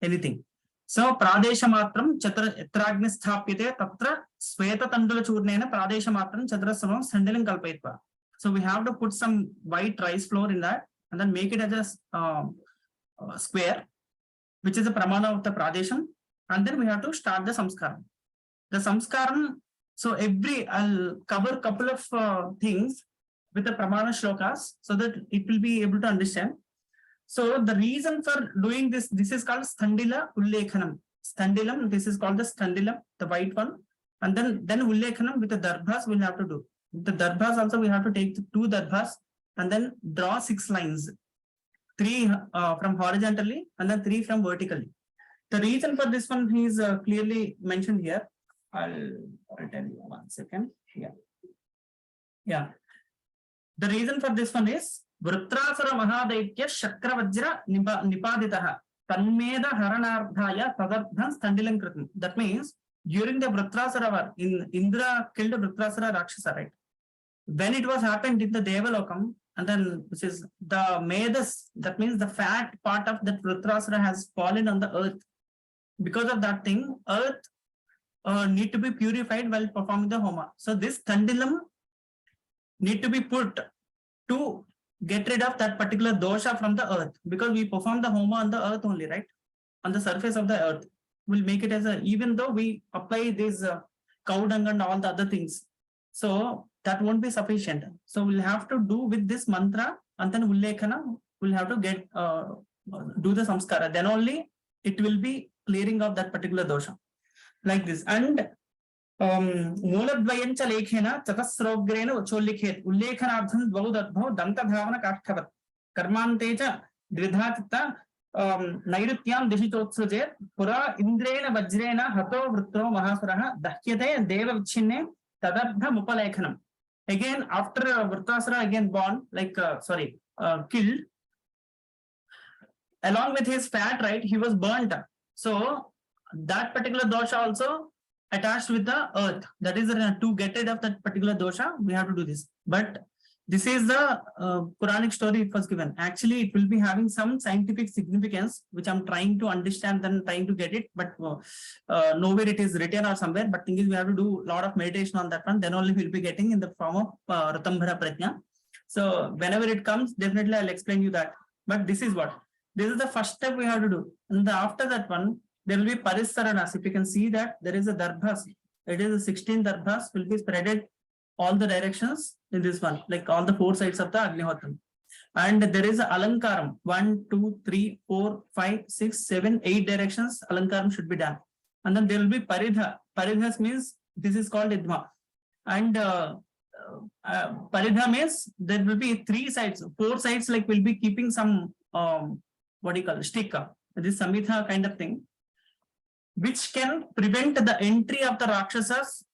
Anything. So Pradeshamatram Chatra Etragni Sthapyate Tatra Sweta Tandula Churnena Pradeshamatram Chadrasamam Sandalim Kalpetva. So we have to put some white rice flour in that and then make it as a square, which is a pramana of the Pradesham, and then we have to start the Samskaram. The Samskaram, so I'll cover a couple of things with the pramana shlokas so that it will be able to understand. So the reason for doing this is called Standila Ullekhanam. Standilam, this is called the Standilam, the white one. And then Ullekhanam with the darbhas we'll have to do. The darbhas also we have to take 2 darbhas and then draw 6 lines. 3 from horizontally and then 3 from vertically. The reason for this one is clearly mentioned here. I'll tell you 1 second. Yeah. The reason for this one is Vrutrasara Mahadaitya Shakravajra Nipaditaha Tanmeda Haranardhaya Tadardhan Standilam Kritam. That means during the Vrutrasara war, Indra killed Vrutrasara Rakshasa, right? When it was happened in the Devalokam, and then which is the Medas, that means the fat part of that Vrutrasara has fallen on the earth. Because of that thing, earth need to be purified while performing the Homa. So this Tandilam need to be put to get rid of that particular dosha from the earth, because we perform the Homa on the earth only, right? On the surface of the earth. We'll make it as even though we apply this cow dung and all the other things. So that won't be sufficient. So we'll have to do with this mantra and then Ullekana, we'll have to get do the samskara. Then only it will be clearing of that particular dosha. Like this. And Mooladvayancha Lekhena, Chatasrogrena, Cholikhet, Ullekhanabhan, Baudadho, Danta Bhavana Kakthavat, Karmanteja, Dridhatata, Nairutyam Deshitotsujet, Pura Indrena Vajrena, Hato Vrutro Mahasuraha, Dahyate, Deva Vichine, Tadabha Mupalekhanam. Again, after Vrutasara again born, killed, along with his fat, right, he was burnt. So that particular dosha also attached with the earth. That is to get rid of that particular dosha, we have to do this. But this is the Puranic story it was given. Actually, it will be having some scientific significance, which I'm trying to understand and trying to get it, but nowhere it is written or somewhere. But thing is, we have to do a lot of meditation on that one. Then only we'll be getting in the form of Ratambhara Prajna. So whenever it comes, definitely I'll explain you that. But this is the first step we have to do. And after that one, there will be Parisaranas. If you can see that there is a darbhas. It is a 16 darbhas will be spreaded all the directions in this one, like all the 4 sides of the Agnihotram. And there is a Alankaram. 1, 2, 3, 4, 5, 6, 7, 8 directions Alankaram should be done. And then there will be Paridha. Paridha means this is called Idma. And Paridha means there will be 3 sides, 4 sides, like will be keeping some stick. This Samitha kind of thing, which can prevent the entry of the Rakshasas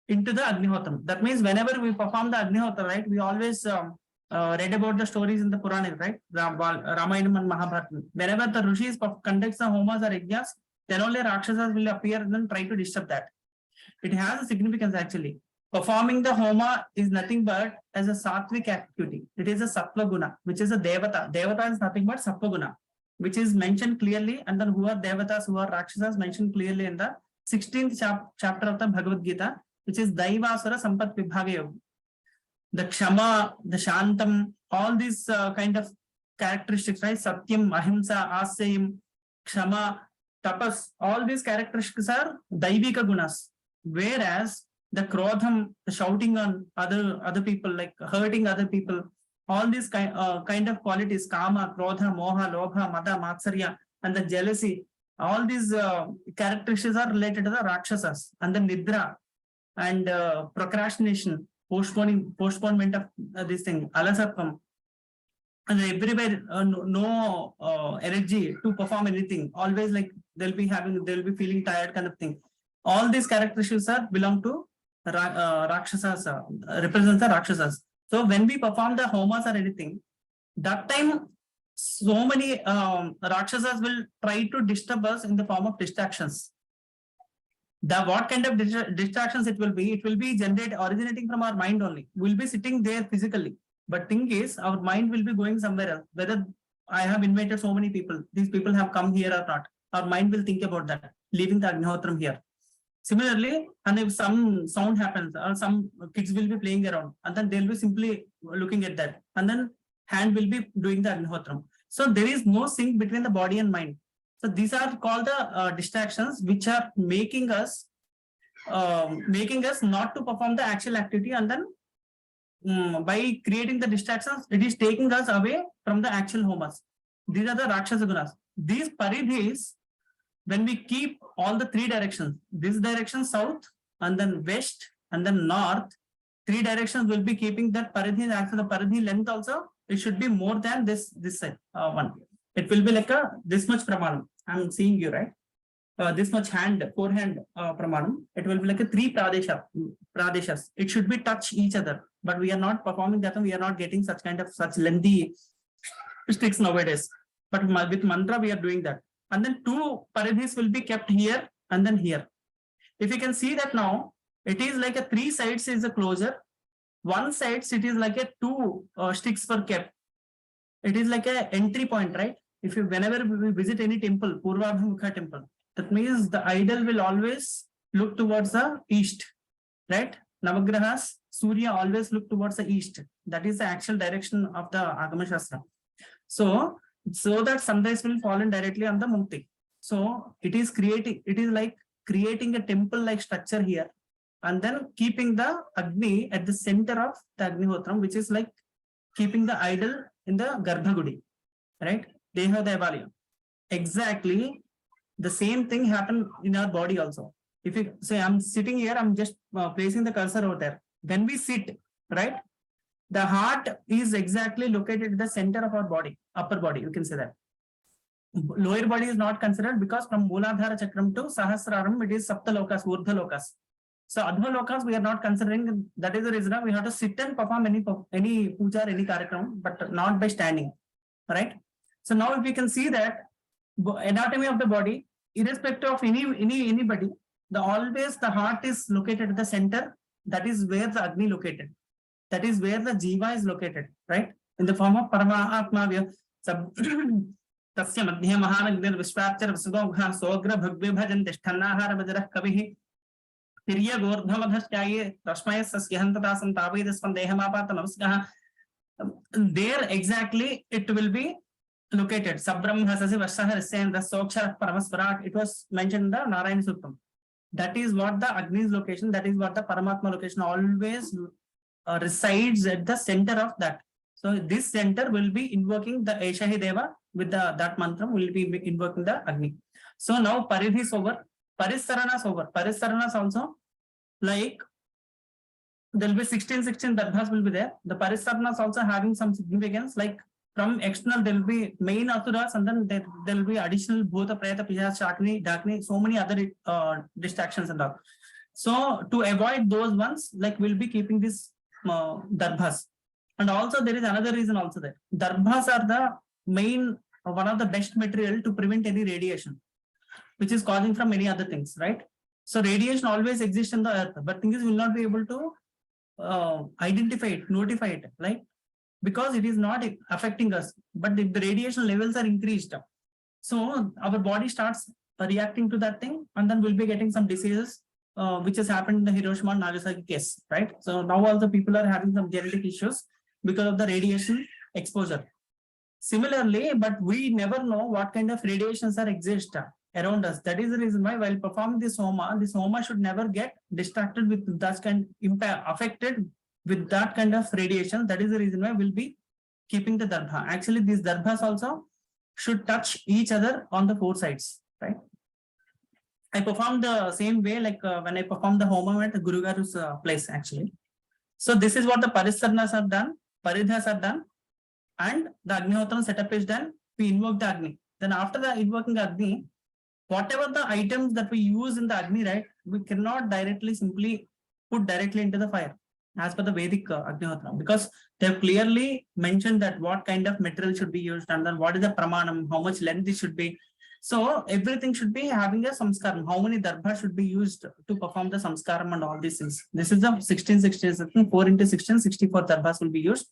into the Agnihotram. That means whenever we perform the Agnihotra, right, we always read about the stories in the Purana, right? Ramayana and Mahabharata. Whenever the Rishis conducts the Homas or Yajnas, then only Rakshasas will appear and then try to disturb that. It has a significance actually. Performing the Homa is nothing but as a Sattvic activity. It is a Sattva Guna, which is a Devata. Devata is nothing but Sattva Guna, which is mentioned clearly, and then who are Devatas, who are Rakshasas, mentioned clearly in the 16th chapter of the Bhagavad Gita, which is Daivasura Sampat Vibhaga Yoga. The Kshama, the Shantam, all these kind of characteristics, right? Satyam, Ahimsa, Asyam, Kshama, Tapas, all these characteristics are Daivika Gunas. Whereas the Krodham, the shouting on other people, like hurting other people, all these kind of qualities, Kama, Krodha, Moha, Lobha, Mada, Matsarya, and the jealousy, all these characteristics are related to the Rakshasas. And the Nidra and procrastination, postponement of this thing, Alasatvam, and everywhere no energy to perform anything. Always like they'll be feeling tired kind of thing. All these characteristics belong to Rakshasas, represents the Rakshasas. So when we perform the Homas or anything, that time so many Rakshasas will try to disturb us in the form of distractions. What kind of distractions it will be? It will be originating from our mind only. We'll be sitting there physically. But thing is, our mind will be going somewhere else. Whether I have invited so many people, these people have come here or not. our mind will think about that, leaving the Agnihotram here. Similarly, and if some sound happens or some kids will be playing around, and then they'll be simply looking at that, and then hand will be doing the Agnihotram. So there is no sync between the body and mind. So these are called the distractions, which are making us not to perform the actual activity, and then by creating the distractions, it is taking us away from the actual homas. These are the Rakshasa gunas. These paridhis, when we keep all the three directions, this direction south, and then west, and then north, three directions will be keeping that paridhi. Actually, the paridhi length also, it should be more than this side one. It will be like this much pramanam. I'm seeing you, right? This much forehand pramanam. It will be like a 3 pradeshas. It should be touch each other, but we are not performing that, and we are not getting such lengthy sticks nowadays. But with mantra, we are doing that. And then 2 paridhis will be kept here and then here. If you can see that now, it is like a 3 sides is a closure. One side, it is like a 2 sticks were kept. It is like a entry point, right? If you, whenever we visit any temple, Purvabhimukha temple, that means the idol will always look towards the east, right? Navagrahas, Surya always look towards the east. That is the actual direction of the Agama Shastra. So that sunrise will fall in directly on the Mukti. So it is like creating a temple-like structure here, and then keeping the Agni at the center of the Agnihotram, which is like keeping the idol in the Garbhagudi, right? Deha Devalaya. Exactly the same thing happened in our body also. If you say, I'm sitting here, I'm just placing the cursor over there. When we sit, right? The heart is exactly located at the center of our body, upper body, you can say that. Lower body is not considered because from Mooladhara Chakram to Sahasraram, it is Sapta Lokas, Urdha Lokas. So Adha Lokas, we are not considering. That is the reason we have to sit and perform any puja or any karakram, but not by standing, right? So now if we can see that anatomy of the body, irrespective of anybody, always the heart is located at the center. That is where the Agni located. That is where the Jiva is located, right? In the form of Paramahatma, Tasya Madhya Mahanagdir Vishwachar Vasudogha Sogra Bhagve Bhajan Tishthanahara Vajarah Kavihi Tirya Gordhamadhaskaye Rashmaya Saskyahantatasam Tavidas Pandehamapatanavskaha. There exactly it will be located. Sabram Hasasi Vasahar Sen, the Sokshar Paramasparat. It was mentioned in the Narayana Suttam. That is what the Agni's location, that is what the Paramatma location always resides at the center of that. So this center will be invoking the Eshahi Deva with that mantra will be invoking the Agni. So now Paridhi is over, Parisarana is over. Parisarana is also like there will be 16 darbhas will be there. The Parisarana is also having some significance, like from external there will be main asuras, and then there will be additional Bhuta, Preta, Pijas, Shakni, Dakni, so many other distractions and all. So to avoid those ones, like we'll be keeping this darbhas. And also there is another reason also there. Darbhas are the main, one of the best material to prevent any radiation, which is causing from many other things, right? So radiation always exists in the earth, but things will not be able to identify it, notify it, right? Because it is not affecting us, but if the radiation levels are increased, so our body starts reacting to that thing, and then we'll be getting some diseases, which has happened in the Hiroshima and Nagasaki case, right? So now all the people are having some genetic issues because of the radiation exposure. Similarly, but we never know what kind of radiations are exist around us. That is the reason why while performing this Homa should never get distracted with that kind affected with that kind of radiation. That is the reason why we'll be keeping the darbha. Actually, these darbhas also should touch each other on the 4 sides, right? I performed the same way like when I performed the Homa at Guru Garu's place actually. So this is what the Parisarnas are done, Paridhas are done, and the Agnihotram setup is done. We invoke the Agni. Then after the invoking Agni, whatever the items that we use in the Agni, right, we cannot simply put directly into the fire as per the Vedic Agnihotram, because they have clearly mentioned that what kind of material should be used, and then what is the pramanam, how much length it should be. So everything should be having a samskaram. How many darbhas should be used to perform the samskaram and all these things. This is the 16, 4 into 16, 64 darbhas will be used.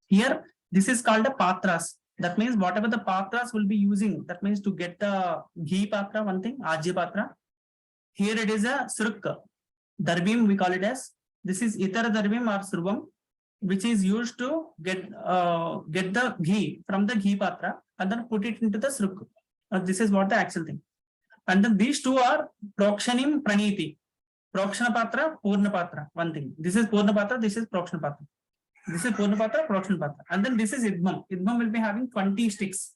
Here, this is called a patras. That means whatever the patras will be using, that means to get the ghee patra, one thing, ajya patra. Here it is a srukka. Darbim we call it as. This is itara darbim or survam, which is used to get the ghee from the ghee patra and then put it into the srukka. This is what the actual thing. And then these two are prokshanim praniti. Prokshana patra, purna patra, one thing. This is purna patra, this is prokshana patra. This is purna patra, prokshana patra. And then this is idmam. Idmam will be having 20 sticks.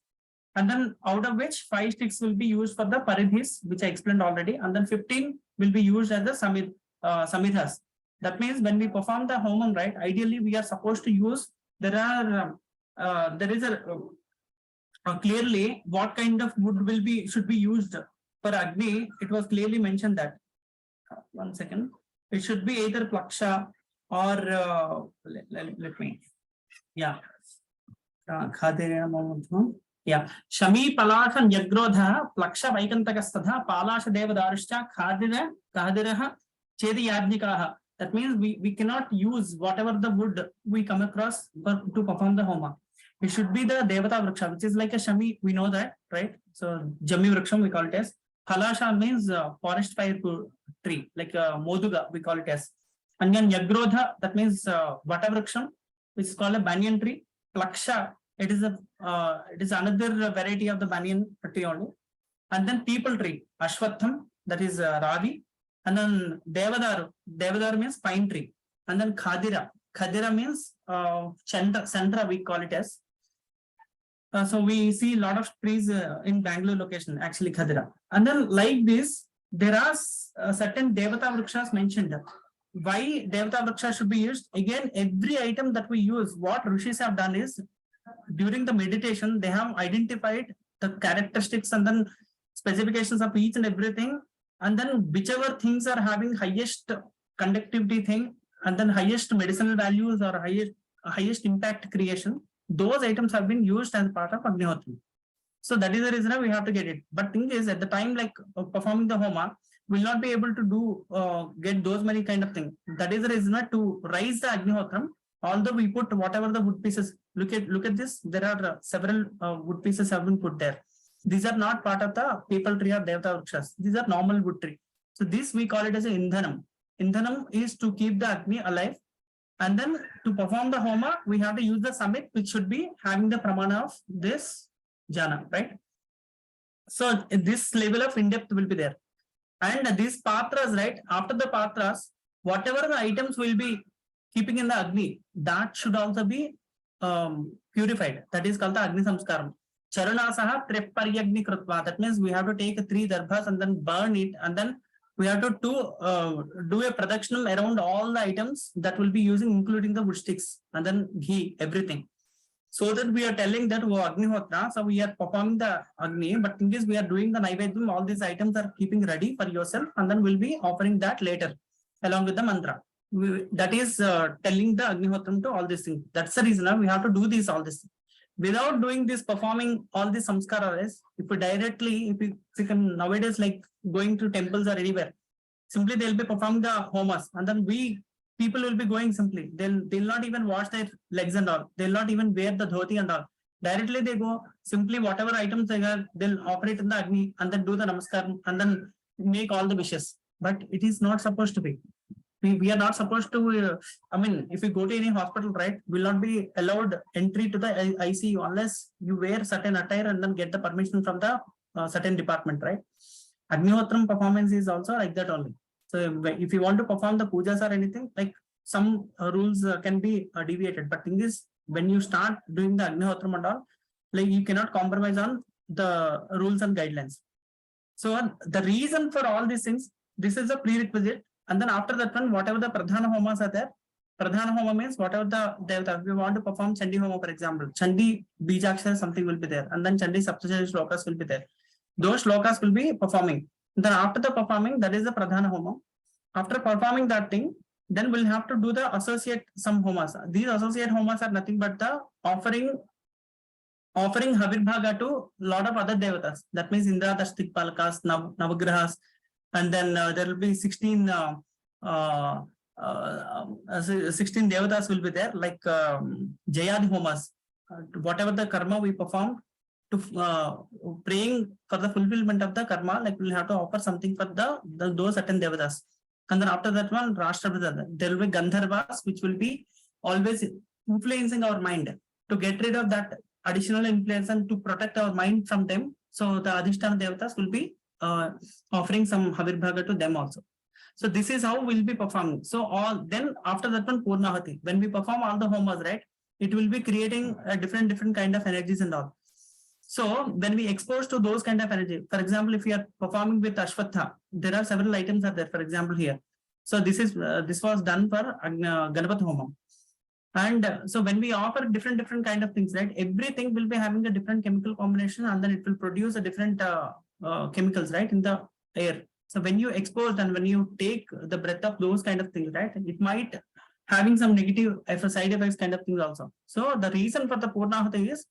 And then out of which 5 sticks will be used for the paridhis, which I explained already. And then 15 will be used as the samidhas. That means when we perform the homam, right, ideally we are supposed to use, there is clearly what kind of wood should be used for Agni. It was clearly mentioned that. One second. It should be either plaksha or let me. Yeah. Yeah. Shami palasha nyagrodha plaksha vaikantakastadha palasha devadarushcha khadiraha chedi yajnikaha. That means we cannot use whatever the wood we come across to perform the homa. It should be the devata vriksha, which is like a shami. We know that, right? So jami vriksham we call it as. Palasha means forest fire tree, like moduga we call it as. And then yagrodha, that means vata vriksham, which is called a banyan tree. Plaksha, it is another variety of the banyan tree only. And then people tree, ashwatham, that is ravi. And then devadaru means pine tree. And then khadira means chandra we call it as. So we see a lot of trees in Bengaluru location, actually khadira. And then like this, there are certain devata vrikshas mentioned. Why devata vriksha should be used? Again, every item that we use, what rishis have done is, during the meditation, they have identified the characteristics and then specifications of each and everything. And then whichever things are having highest conductivity thing, and then highest medicinal values or highest impact creation, those items have been used as part of Agnihotra. So that is the reason we have to get it. But thing is, at the time like performing the homa, we'll not be able to do get those many kind of things. That is the reason to raise the Agnihotram. Although we put whatever the wood pieces, look at this, there are several wood pieces have been put there. These are not part of the people tree or devata vrikshas. These are normal wood tree. So this we call it as a indhanam. Indhanam is to keep the Agni alive. And then to perform the homa, we have to use the samit, which should be having the pramana of this jana, right? So this level of in-depth will be there. And these patras, right? After the patras, whatever the items will be keeping in the Agni, that should also be purified. That is called the Agni Samskaram. Charanasaha treparyagni krutva. That means we have to take 3 darbhas and then burn it, and then we have to do a pradakshanam around all the items that will be using, including the wood sticks and then ghee, everything. So that we are telling that Agnihotra, so we are performing the Agni, but in this we are doing the Naivedyam, all these items are keeping ready for yourself, and then we'll be offering that later along with the mantra. That is telling the Agnihotram to all these things. That's the reason we have to do all this. Without doing this, performing all these samskaras, if we directly, if we can nowadays like going to temples or anywhere, simply they'll be performing the homas, and then people will be going simply. They'll not even wash their legs and all. They'll not even wear the dhoti and all. Directly they go simply whatever items they have, they'll operate in the Agni and then do the namaskar and then make all the wishes. But it is not supposed to be. We are not supposed to, if you go to any hospital, right, will not be allowed entry to the ICU unless you wear certain attire and then get the permission from the certain department, right? Agnihotram performance is also like that only. So if you want to perform the pujas or anything, like some rules can be deviated. But thing is, when you start doing the Agnihotram and all, like you cannot compromise on the rules and guidelines. So the reason for all these things, this is a prerequisite. And then after that one, whatever the Pradhana Homas are there, Pradhana Homa means whatever the Devata, we want to perform Chandi Homa, for example, Chandi Bijakshara something will be there, and then Chandi Saptashari Shlokas will be there. Those shlokas will be performing. Then after the performing, that is the Pradhana Homa. After performing that thing, then we'll have to do the associate some homas. These associate homas are nothing but the offering Havirbhaga to lot of other devatas. That means Indra, Dashtik Palakas, Navagrahas, and then there will be 16 devatas will be there, like Jayadi homas. whatever the karma we performed, to praying for the fulfillment of the karma, like we'll have to offer something for those certain devatas. And then after that one, Rashtrapada, there will be Gandharvas, which will be always influencing our mind to get rid of that additional influence and to protect our mind from them. So the Adhisthana Devatas will be offering some Havirbhaga to them also. So this is how we'll be performing. So then after that one, Purnahati, when we perform all the homas, right, it will be creating a different kind of energies and all. So when we expose to those kind of energy, for example, if we are performing with Ashwatha, there are several items are there, for example, here. So this was done for Ganapat Homa. And so when we offer different kind of things, right, everything will be having a different chemical combination, and then it will produce a different chemicals, right, in the air. So when you expose and when you take the breath of those kind of things, right, it might having some negative side effects kind of things also. So the reason for the Purnahati is,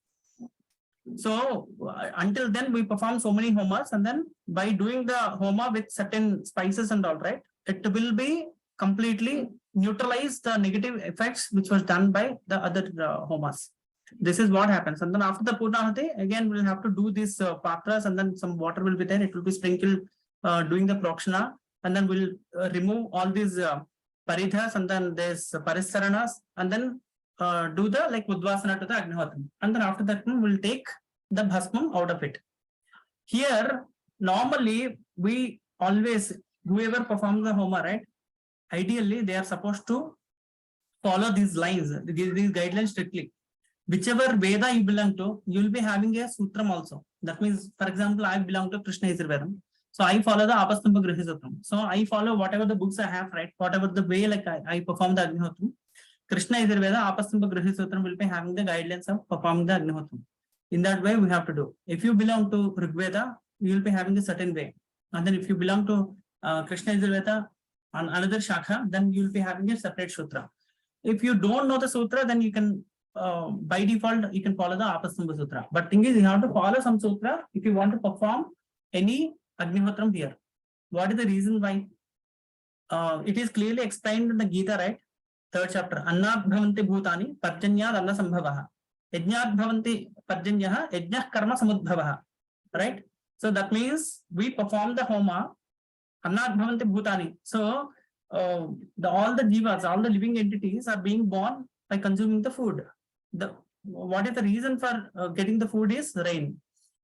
so until then we perform so many homas, and then by doing the homa with certain spices and all, right, it will be completely neutralize the negative effects which was done by the other homas. This is what happens. And then after the Purnahati, again we'll have to do these patras, and then some water will be there. It will be sprinkled doing the Pravachana, and then we'll remove all these paridhas, and then there's parisaranas, and then do the like Udvasana to the Agnihotra. And then after that we'll take the bhasmam out of it. Here, normally we always, whoever performs the homa, right, ideally they are supposed to follow these lines, these guidelines strictly. Whichever Veda you belong to, you will be having a sutram also. That means, for example, I belong to Krishna Yajurvedam. So I follow the Apastamba Griha Sutram. So I follow whatever the books I have, right? Whatever the way like I perform the Agnihotram. Krishna Yajurveda, Apastamba Griha Sutram will be having the guidelines of performing the Agnihotram. In that way, we have to do. If you belong to Rigveda, you will be having a certain way. And then if you belong to Krishna Yajurveda on another Shakha, then you will be having a separate Sutra. If you don't know the Sutra, then you can, by default, you can follow the Apastamba Sutra. But thing is, you have to follow some Sutra if you want to perform any Agnihotram here. What is the reason why? It is clearly explained in the Gita, right? 3rd chapter. Annat bhavanti bhutani parjanyad anna sambhavaha. Yajnat bhavanti parjanyaha yajnah karma samudbhavaha. Right? So that means we perform the homa. Annat bhavanti bhutani. So all the jivas, all the living entities are being born by consuming the food. What is the reason for getting the food is rain.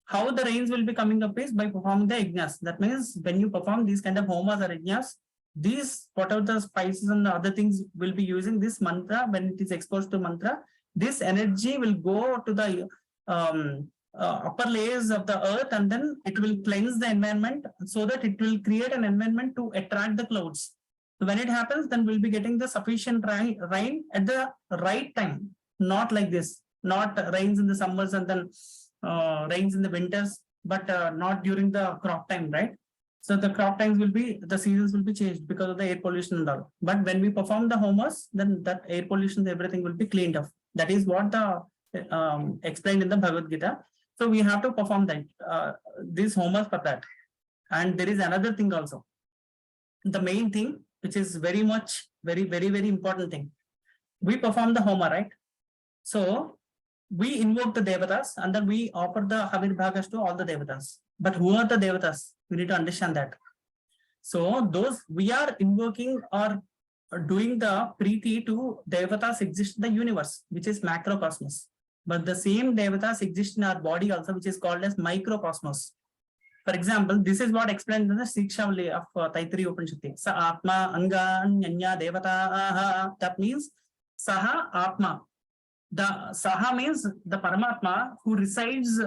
How the rains will be coming up is by performing the yajnas. That means when you perform these kind of homas or yajnas, these, whatever the spices and the other things will be using this mantra, when it is exposed to mantra, this energy will go to the upper layers of the earth, and then it will cleanse the environment so that it will create an environment to attract the clouds. So when it happens, then we'll be getting the sufficient rain at the right time, not like this, not rains in the summers and then rains in the winters, but not during the crop time, right? So the crop times will be, the seasons will be changed because of the air pollution and all. But when we perform the homas, then that air pollution, everything will be cleaned off. That is what the explained in the Bhagavad Gita. So we have to perform that, these homas for that. And there is another thing also. The main thing, which is very important thing. We perform the homa, right? So we invoke the devatas, and then we offer the Havirbhagas to all the devatas. But who are the devatas? We need to understand that. So those we are invoking or doing the preeti to devatas exist in the universe, which is macrocosmos. But the same devatas exist in our body also, which is called as microcosmos. For example, this is what explained in the Sikshavali of Taittiriya Upanishad. Sa Atma Anga Nyanya Devata. That means Saha Atma. The Saha means the Paramatma who resides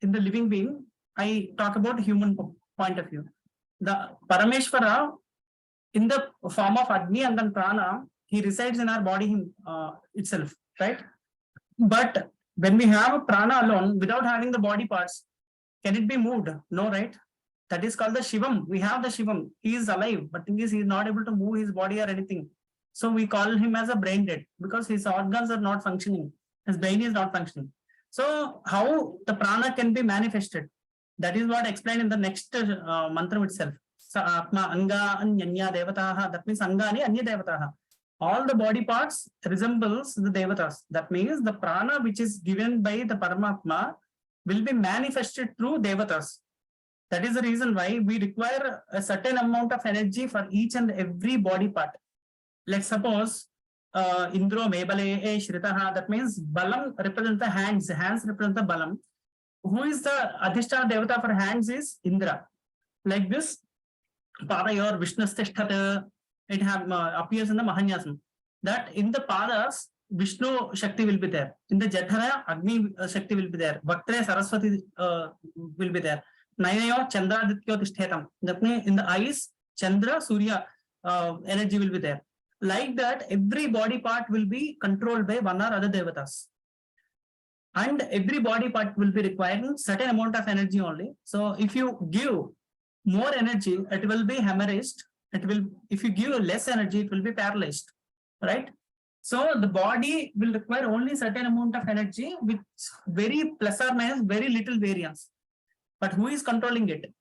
in the living being. I talk about human point of view. The Parameshvara, in the form of Agni and then Prana, he resides in our body itself, right? But when we have Prana alone, without having the body parts, can it be moved? No, right? That is called the Shivam. We have the Shivam. He is alive, but thing is, he is not able to move his body or anything. So we call him as a brain dead because his organs are not functioning. His brain is not functioning. So how the prana can be manifested? That is what explained in the next mantra itself. Sa Atma Anga Anyanya Devataha. That means Anga Ani Anya Devataha. all the body parts resembles the devatas. That means the prana which is given by the Paramatma will be manifested through devatas. That is the reason why we require a certain amount of energy for each and every body part. Let's suppose Indro Mebale Shritaha, that means Balam represents the hands represent the Balam. Who is the Adhisthana Devata for hands is Indra. Like this, Padayor Vishnustishthata, it appears in the Mahanyasam. That in the Padas, Vishnu Shakti will be there. In the Jathara, Agni Shakti will be there. Bhaktre Saraswati will be there. Nayayo Chandra Dityo Tishthetam. That means in the eyes, Chandra, Surya energy will be there. Like that, every body part will be controlled by one or other devatas. And every body part will be requiring certain amount of energy only. So if you give more energy, it will be hemorrhaged. If you give less energy, it will be paralyzed, right? So the body will require only certain amount of energy with very plus or minus very little variance. But who is controlling it?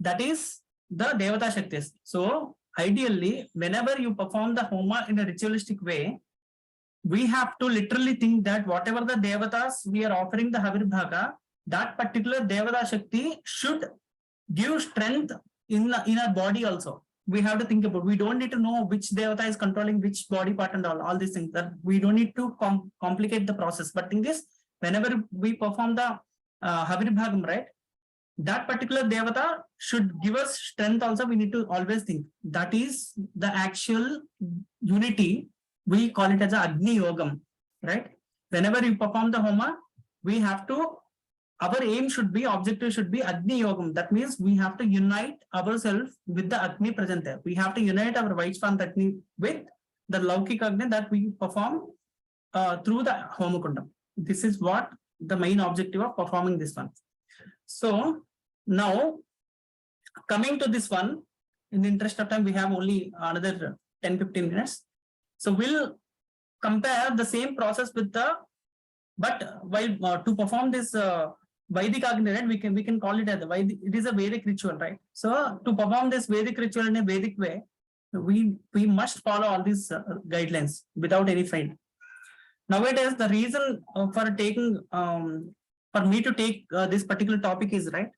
That is the Devata Shaktis. So ideally, whenever you perform the Homa in a ritualistic way, we have to literally think that whatever the Devatas we are offering the Havirbhaga, that particular Devata Shakti should give strength in our body also. We have to think about, we don't need to know which Devata is controlling which body part and all these things. That we don't need to complicate the process. But in this, whenever we perform the Havirbhagam, right, that particular Devata should give us strength also. We need to always think that is the actual unity. We call it as a Agni Yogam, right? Whenever you perform the Homa, we have to, our aim should be, objective should be Agni Yogam. That means we have to unite ourselves with the Agni present there. We have to unite our Vaishvant Agni with the Laukik Agni that we perform through the Homa Kundam. This is what the main objective of performing this one. So now, coming to this one, in the interest of time, we have only another 10-15 minutes. So we'll compare the same process with the, but while to perform this Vedic Agni, right, we can call it as Vedic, it is a Vedic ritual, right? So to perform this Vedic ritual in a Vedic way, we must follow all these guidelines without any fail. Nowadays, the reason for taking, for me to take this particular topic is, right,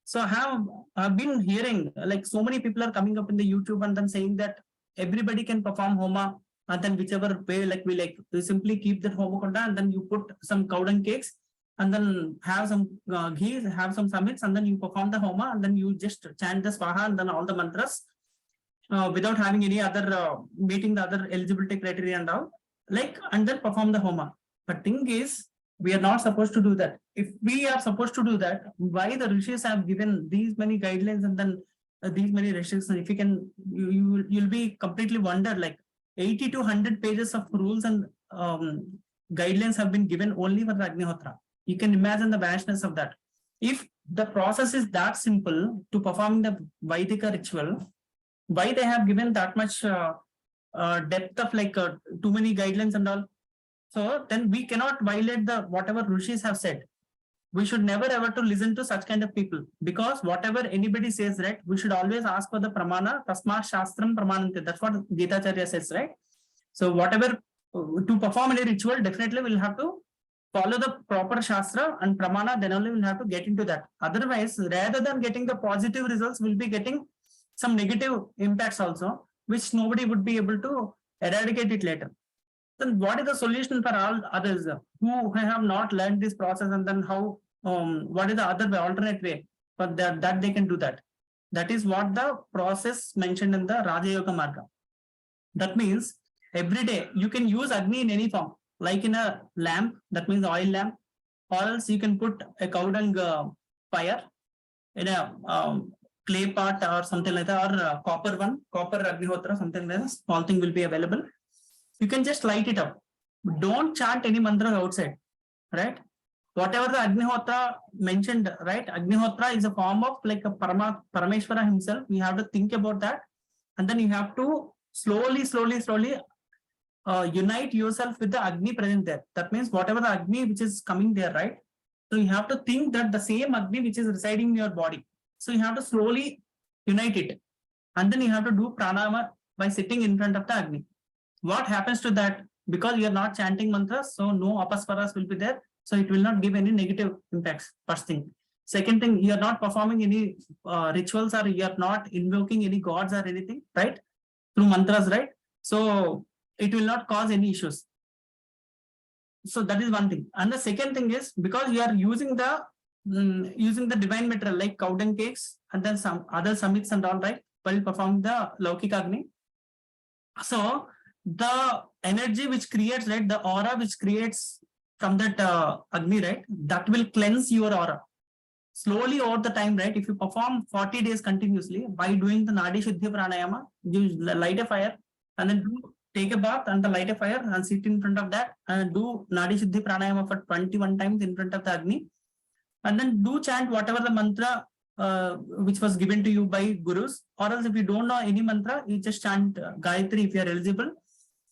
so I've been hearing like so many people are coming up in the YouTube and then saying that everybody can perform Homa, and then whichever way we simply keep that Homa Kunda and then you put some cow dung cakes and then have some ghee, have some summits, and then you perform the Homa and then you just chant the Swaha and then all the mantras without having any other meeting the other eligibility criteria and all, and then perform the Homa. But thing is, we are not supposed to do that. If we are supposed to do that, why the rishis have given these many guidelines and then these many restrictions? If you can, you'll be completely wondered, like 80 to 100 pages of rules and guidelines have been given only for the Agnihotra. You can imagine the vastness of that. If the process is that simple to performing the Vaidika ritual, why they have given that much depth of too many guidelines and all? So then we cannot violate the whatever rishis have said. We should never ever to listen to such kind of people, because whatever anybody says, right, we should always ask for the pramana, tasma shastram pramanante. That's what Gita Charya says, right? So whatever, to perform any ritual, definitely we'll have to follow the proper shastra and pramana, then only we'll have to get into that. Otherwise, rather than getting the positive results, we'll be getting some negative impacts also, which nobody would be able to eradicate it later. Then what is the solution for all others who have not learned this process, and then how, what is the other way, alternate way for that they can do that? That is what the process mentioned in the Raja Yoga Marga. That means every day you can use Agni in any form, like in a lamp, that means oil lamp, or else you can put a cow dung fire in a clay pot or something like that, or a copper one, copper Agnihotra, something like that, small thing will be available. You can just light it up. Don't chant any mantra outside, right? Whatever the Agnihotra mentioned, right? Agnihotra is a form of like a Parameshwara himself. We have to think about that. And then you have to slowly unite yourself with the Agni present there. That means whatever the Agni which is coming there, right? So you have to think that the same Agni which is residing in your body. So you have to slowly unite it. And then you have to do pranayama by sitting in front of the Agni. what happens to that? Because you are not chanting mantras, so no apaswaras will be there. So it will not give any negative impacts. First thing. Second thing, you are not performing any rituals, or you are not invoking any gods or anything, right? Through mantras, right? So it will not cause any issues. So that is one thing. And the second thing is, because you are using the divine material like cow dung cakes and then some other summits and all, right, while performing the Laukika Agni. So the energy which creates, right, the aura which creates from that Agni, right, that will cleanse your aura. Slowly over the time, right, if you perform 40 days continuously by doing the Nadi Shuddhi Pranayama, you light a fire and then take a bath and light a fire and sit in front of that and do Nadi Shuddhi Pranayama for 21 times in front of the Agni. And then do chant whatever the mantra which was given to you by gurus, or else if you don't know any mantra, you just chant Gayatri if you are eligible.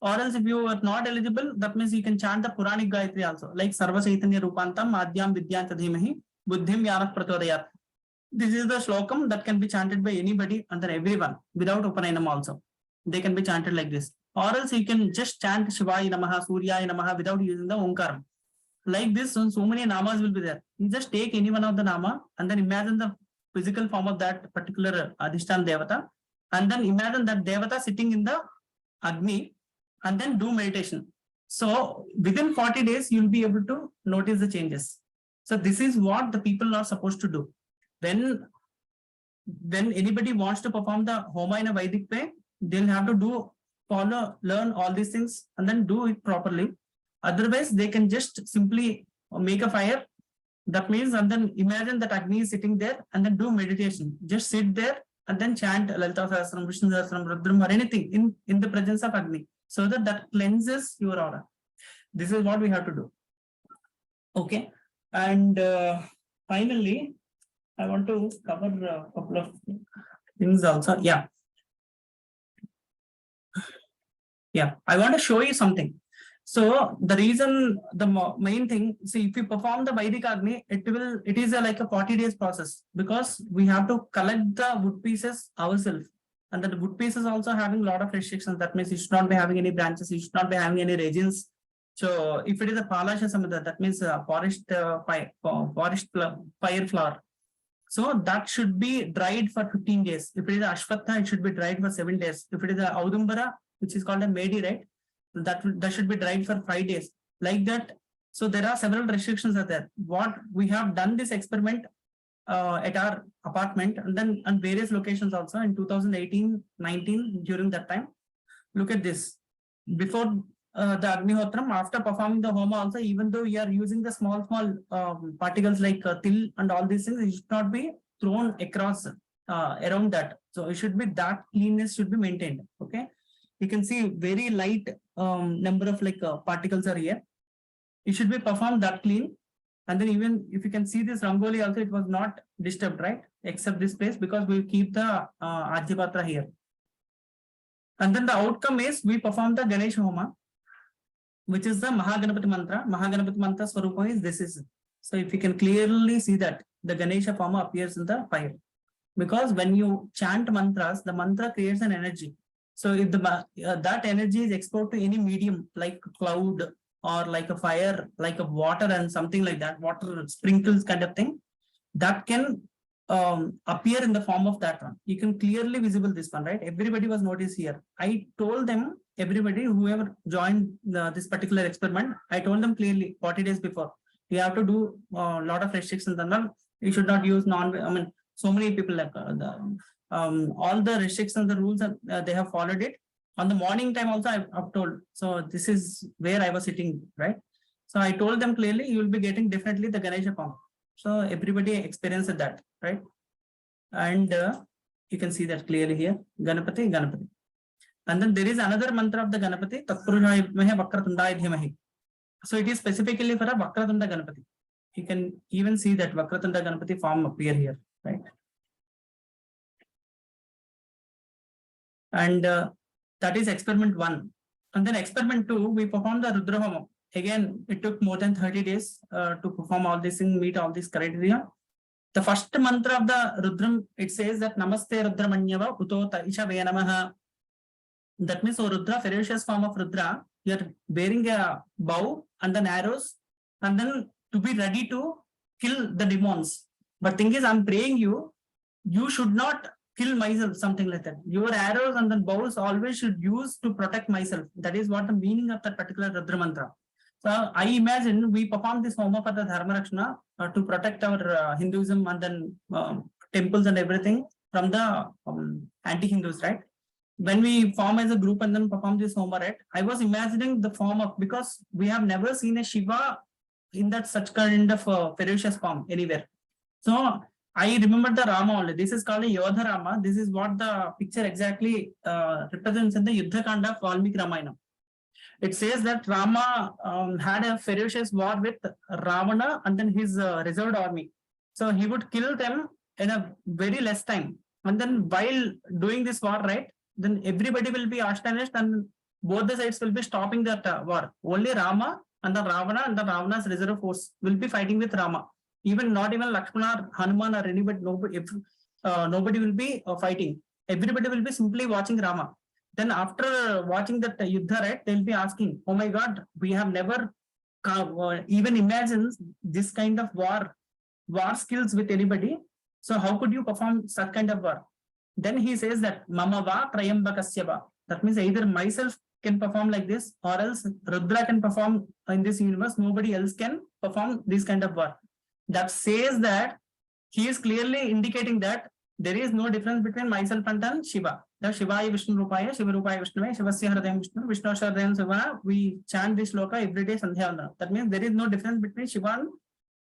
Or else if you are not eligible, that means you can chant the Puranic Gayatri also, like Sarva Chaitanya Rupantam Madhyam Vidyanta Dhimahi Buddhim Yana Prachodayat. This is the slokam that can be chanted by anybody and then everyone without Upanayam also. They can be chanted like this. Or else you can just chant Shivaya Namaha, Suryaya Namaha without using the Omkaram. Like this, so many namas will be there. You just take any one of the nama and then imagine the physical form of that particular Adhishtan Devata, and then imagine that Devata sitting in the Agni and then do meditation. So within 40 days, you'll be able to notice the changes. So this is what the people are supposed to do. When anybody wants to perform the Homa in a Vedic way, they'll have to learn all these things and then do it properly. Otherwise, they can just simply make a fire. That means, and then imagine that Agni is sitting there and then do meditation. Just sit there and then chant Lalita Sahasranam, Vishnu Sahasranam, Rudram, or anything in the presence of Agni, so that cleanses your aura. This is what we have to do. Okay. And finally, I want to cover a couple of things also. Yeah. I want to show you something. So the reason, the main thing, see, if you perform the Vedic Agni, it is like a 40 days process, because we have to collect the wood pieces ourselves, and the wood pieces also having a lot of restrictions. That means you should not be having any branches, you should not be having any resins. So if it is a Palasha Samada, that means forest fire flower. So that should be dried for 15 days. If it is Ashwatha, it should be dried for 7 days. If it is a Audumbara, which is called a Medi, right, that should be dried for 5 days, like that. So there are several restrictions are there. What we have done this experiment at our apartment, and then on various locations also in 2018-19 during that time. Look at this. Before the Agnihotram, after performing the Homa also, even though you are using the small particles like til and all these things, it should not be thrown across around that. So it should be, that cleanness should be maintained. Okay. You can see very light number of particles are here. It should be performed that clean. And then even if you can see this Rangoli also, it was not disturbed, right? Except this place, because we keep the Ajyapatra here. And then the outcome is we perform the Ganesh Homa, which is the Mahaganapati mantra. Mahaganapati mantra Swarupa is this is. So if you can clearly see that the Ganesha form appears in the fire. Because when you chant mantras, the mantra creates an energy. So if that energy is exposed to any medium like cloud or like a fire, like a water and something like that, water sprinkles kind of thing, that can appear in the form of that one. You can clearly visible this one, right? Everybody was noticed here. I told them, everybody, whoever joined this particular experiment, I told them clearly 40 days before, you have to do a lot of restrictions and all. You should not use so many people like all the restrictions, the rules, they have followed it. On the morning time also, I've told. So this is where I was sitting, right? So I told them clearly, you will be getting definitely the Ganesha form. So everybody experienced that, right? And you can see that clearly here, Ganapati, Ganapati. And then there is another mantra of the Ganapati, Tatpurushaya Vimahe Vakratundaya Dhimahi. So it is specifically for a Vakratunda Ganapati. You can even see that Vakratunda Ganapati form appear here, right? And that is experiment 1. And then experiment 2, we performed the Rudra Homa. Again, it took more than 30 days to perform all this thing, meet all these criteria. The first mantra of the Rudram, it says that Namaste Rudramanyava Uto Taisha Venamaha. That means, so Rudra, ferocious form of Rudra, you're bearing a bow and then arrows, and then to be ready to kill the demons. But thing is, I'm praying you, you should not kill myself, something like that. Your arrows and then bows always should use to protect myself. That is what the meaning of that particular Rudra mantra. So I imagine we perform this Homa for the Dharma Rakshana to protect our Hinduism and then temples and everything from the anti-Hindus, right? When we form as a group and then perform this Homa, right? I was imagining the form of, because we have never seen a Shiva in that such kind of ferocious form anywhere. So I remember the Rama only. This is called a Yodha Rama. This is what the picture exactly represents in the Yuddha Kanda of Valmiki Ramayana. It says that Rama had a ferocious war with Ravana and then his reserved army. So he would kill them in a very less time. And then while doing this war, right, then everybody will be astonished and both the sides will be stopping that war. Only Rama and the Ravana and the Ravana's reserve force will be fighting with Rama. Even not even Lakshmana, Hanuman or anybody, nobody will be fighting. Everybody will be simply watching Rama. Then after watching that Yuddha, right, they'll be asking, oh my God, we have never even imagined this kind of war skills with anybody. So how could you perform such kind of war? Then he says that Mama va Trayambakasya va. That means either myself can perform like this or else Rudra can perform in this universe. Nobody else can perform this kind of war. That says that he is clearly indicating that there is no difference between myself and then Shiva. The Shivaya Vishnu Rupaya, Shiva Rupaya Vishnuvaya, Shivasya Hridayam Vishnu, Vishnu Hridayam Shiva. We chant this shloka every day Sandhya. That means there is no difference between Shiva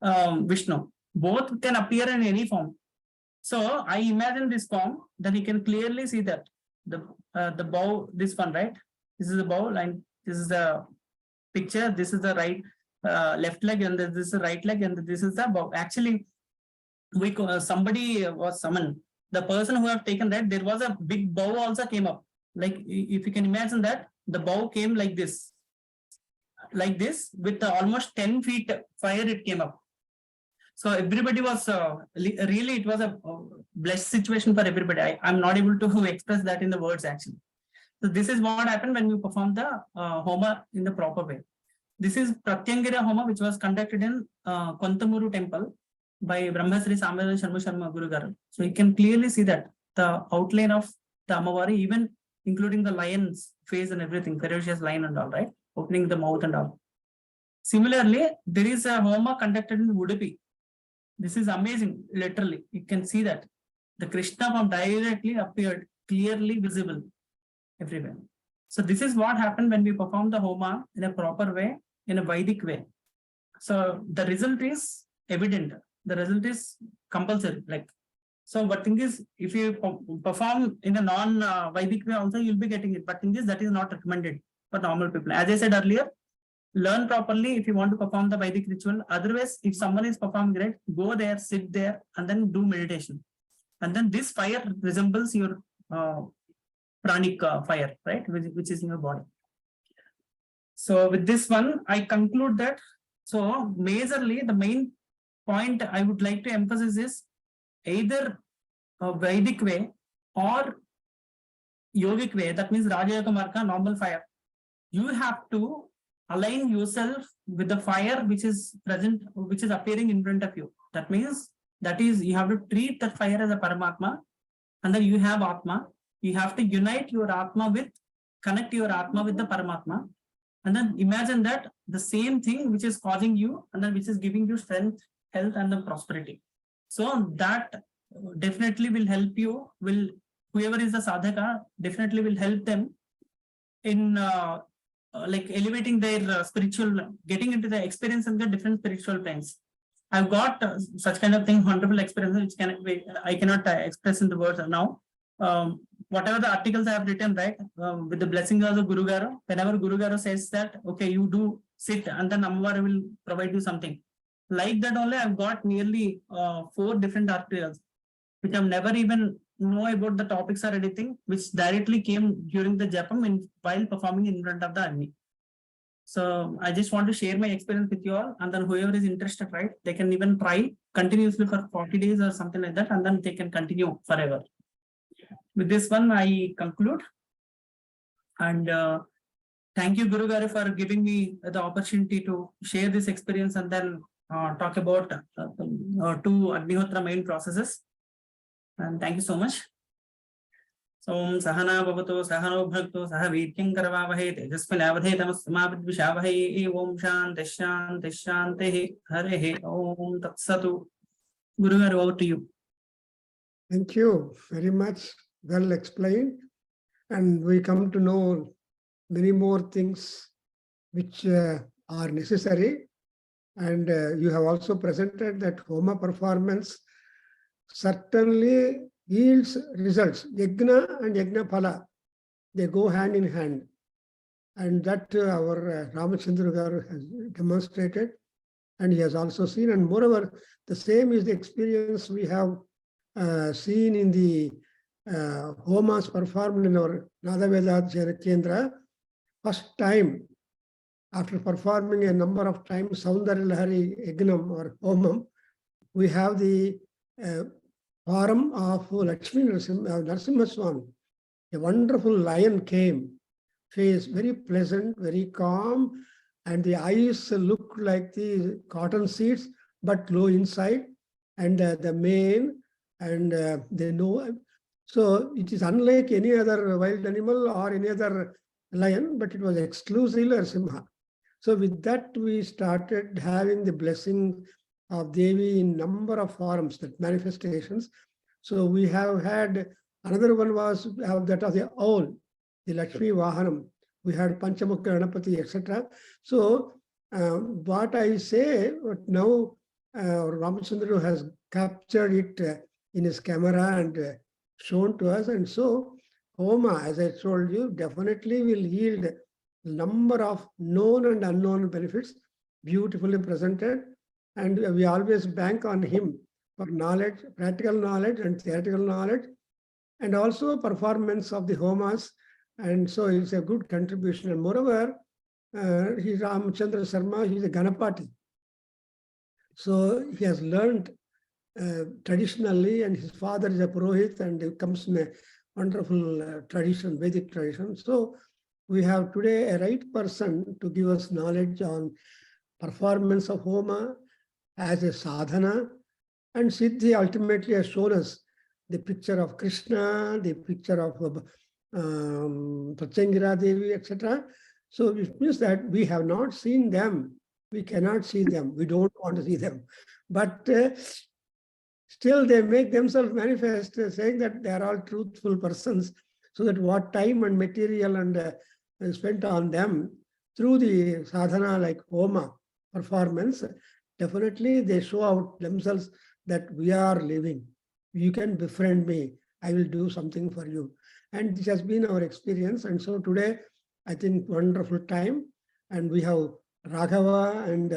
and Vishnu. Both can appear in any form. So I imagine this form, then you can clearly see that the bow, this one, right? This is the bow line. This is the picture. This is the right left leg, and this is the right leg, and this is the bow. Actually, somebody was summoned. The person who have taken that, there was a big bow also came up. Like if you can imagine that, the bow came like this with almost 10 feet fire. It came up. So everybody was really, it was a blessed situation for everybody. I'm not able to express that in the words actually. So this is what happened when we perform the Homa in the proper way. This is Pratyangara Homa, which was conducted in Kontamuru temple by Brahmasri Saadhana Sharma Guru Garu. So you can clearly see that the outline of the Amavari, even including the lion's face and everything, ferocious lion and all, right? Opening the mouth and all. Similarly, there is a Homa conducted in Udupi. This is amazing, literally. You can see that the Krishna form directly appeared, clearly visible everywhere. So this is what happened when we perform the Homa in a proper way, in a Vedic way. So the result is evident. The result is compulsory. So what thing is, if you perform in a non-Vedic way also, you'll be getting it. But thing is, that is not recommended for normal people. As I said earlier, learn properly if you want to perform the Vedic ritual. Otherwise, if someone is performing great, go there, sit there, and then do meditation. And then this fire resembles your pranic fire, right? Which is in your body. So with this one, I conclude that. So majorly, the main point I would like to emphasize is either a Vedic way or yogic way. That means Raja Yoga Marga, normal fire. You have to align yourself with the fire which is present, which is appearing in front of you. That means you have to treat that fire as a Paramatma, and then you have Atma. You have to unite your Atma connect your Atma with the Paramatma, and then imagine that the same thing which is causing you and then which is giving you strength, health, and the prosperity. So that definitely will help you. Whoever is the sadhaka definitely will help them in elevating their spiritual, getting into the experience in the different spiritual planes. I've got such kind of thing, wonderful experience, which I cannot express in the words now. Whatever the articles I have written, right, with the blessing of the Guru Garu, whenever Guru Garu says that, okay, you do sit and then Amavara will provide you something. Like that only, I've got nearly 4 different articles, which I've never even know about the topics or anything, which directly came during the Japam while performing in front of the Agni. So I just want to share my experience with you all, and then whoever is interested, right, they can even try continuously for 40 days or something like that, and then they can continue forever. With this one, I conclude. And thank you, Guru Garu, for giving me the opportunity to share this experience and then talk about 2 Agnihotra main processes. And thank you so much. So, Sahana Bhavato, Sahano Bhakto, Sahavityam Karavavahe, Tejasvinavadhe, Tamasamavidvishavahe, Om Shanti Shanti Shanti, Hare Om Tatsatu. Guru Garu, over to you. Thank you very much. Well explained. And we come to know many more things which are necessary. And you have also presented that Homa performance certainly yields results. Yajna and Yajna Phala, they go hand in hand. And that our Ramachandu Garu has demonstrated. And he has also seen. And moreover, the same is the experience we have seen in the Homas performed in our Nada Veda Kendra. First time, after performing a number of times Saundara Lahari Yagnam or Homam, we have the form of Lakshmi Narasimha Swami. A wonderful lion came, face very pleasant, very calm, and the eyes look like the cotton seeds, but low inside, and the mane, and they know. So it is unlike any other wild animal or any other lion, but it was exclusively Narasimha. So with that, we started having the blessing of Devi in number of forms, that manifestations. So we have had, another one was that of the owl, the Lakshmi Vahanam. We had Panchamukha Ganapati, etc. So what I say, now Ramachandru has captured it in his camera and shown to us. And so Homa, as I told you, definitely will yield a number of known and unknown benefits, beautifully presented. And we always bank on him for knowledge, practical knowledge and theoretical knowledge, and also performance of the Homas. And so it's a good contribution. And moreover, he's Ramachandu Sharma, he's a Ganapati. So he has learned traditionally, and his father is a Purohit, and it comes in a wonderful tradition, Vedic tradition. So we have today a right person to give us knowledge on performance of Homa as a sadhana, and Siddhi ultimately has shown us the picture of Krishna, the picture of Pratyangira Devi, etc. So it means that we have not seen them. We cannot see them. We don't want to see them. But still they make themselves manifest, saying that they are all truthful persons, so that what time and material and spent on them through the sadhana like Homa performance, definitely they show out themselves that we are living. You can befriend me. I will do something for you. And this has been our experience. And so today, I think wonderful time. And we have Raghava and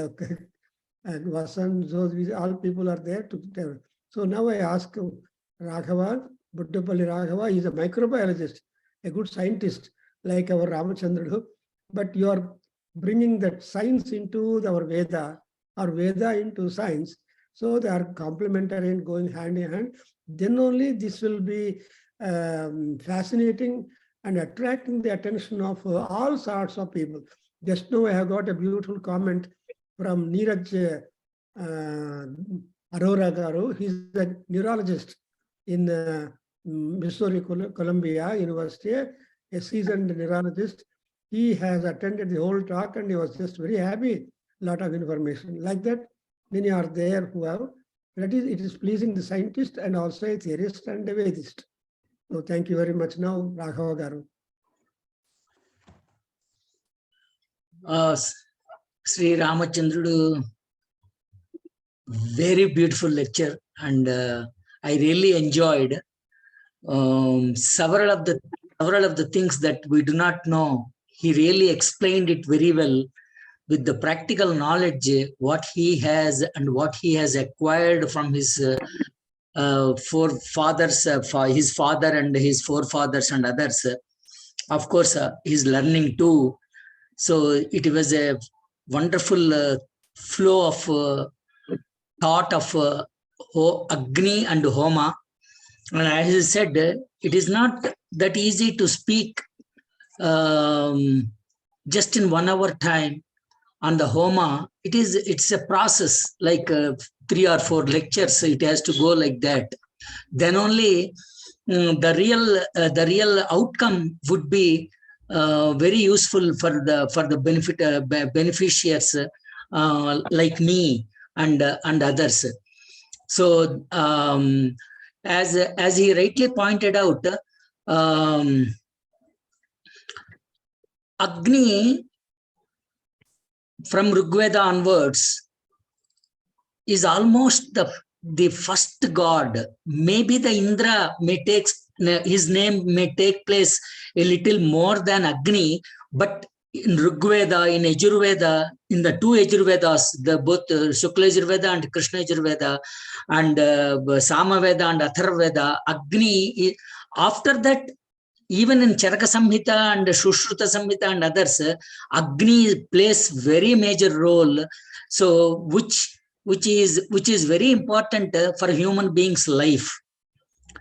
Vasan, so these all people are there to tell. So now I ask Raghava, Buddhapalli Raghava, he is a microbiologist, a good scientist like our Ramachandru, but you are bringing that science into our Veda, or Veda into science. So they are complementary and going hand in hand. Then only this will be fascinating and attracting the attention of all sorts of people. Just now I have got a beautiful comment from Neeraj Arora Garu. He's a neurologist in Missouri, Columbia University, a seasoned neurologist. He has attended the whole talk and he was just very happy. Lot of information. Like that, many are there who have. That is, it is pleasing the scientist and also a theorist and a Vedist. So thank you very much. Now, Raghava Garu. Sri Ramachandru, very beautiful lecture, and I really enjoyed several of the things that we do not know. He really explained it very well with the practical knowledge what he has and what he has acquired from his forefathers, his father and his forefathers and others. Of course, his learning too. So it was a wonderful flow of thought of Agni and Homa. And as I said, it is not that easy to speak just in 1 hour time on the Homa. It's a process, like 3 or 4 lectures. It has to go like that. Then only the real outcome would be very useful for the beneficiaries like me and others. So as he rightly pointed out, Agni from Rigveda onwards is almost the first god. Maybe the Indra may take, his name may take place a little more than Agni, but in Rigveda, in Yajurveda, in the 2 Yajurvedas, both Shukla Yajurveda and Krishna Yajurveda, and Samaveda and Atharvaveda, Agni, after that, even in Charaka Samhita and Shushruta Samhita and others, Agni plays very major role. So which is very important for human beings' life.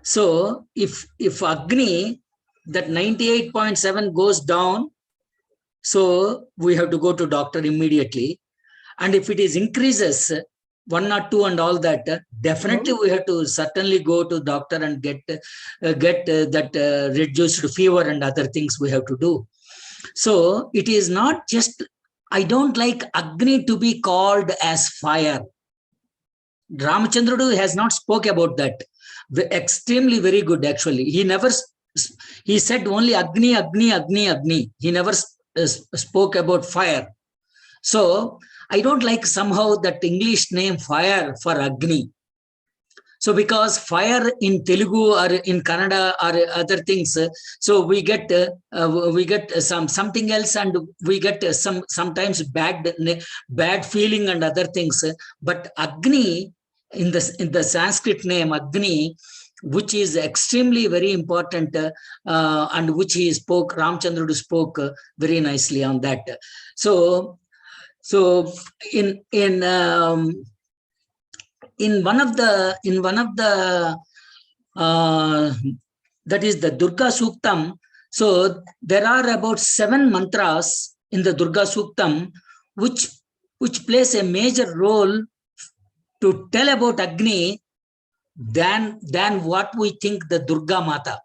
So if Agni, that 98.7 goes down, so we have to go to doctor immediately. And if it is increases 1 or 2 and all that, definitely we have to certainly go to doctor and get that reduced fever and other things we have to do. So it is not just, I don't like Agni to be called as fire. Ramachandra has not spoke about that. Extremely very good, actually. He said only Agni, Agni, Agni, Agni. He never spoke about fire. So I don't like somehow that English name fire for Agni. So because fire in Telugu or in Kannada or other things, so we get something else, and we get sometimes bad feeling and other things. But Agni, in the Sanskrit name Agni, which is extremely very important, and which Ramachandra spoke very nicely on that. So in one of the that is the Durga Suktam. So there are about 7 mantras in the Durga Suktam which plays a major role to tell about Agni than what we think the Durga Mata.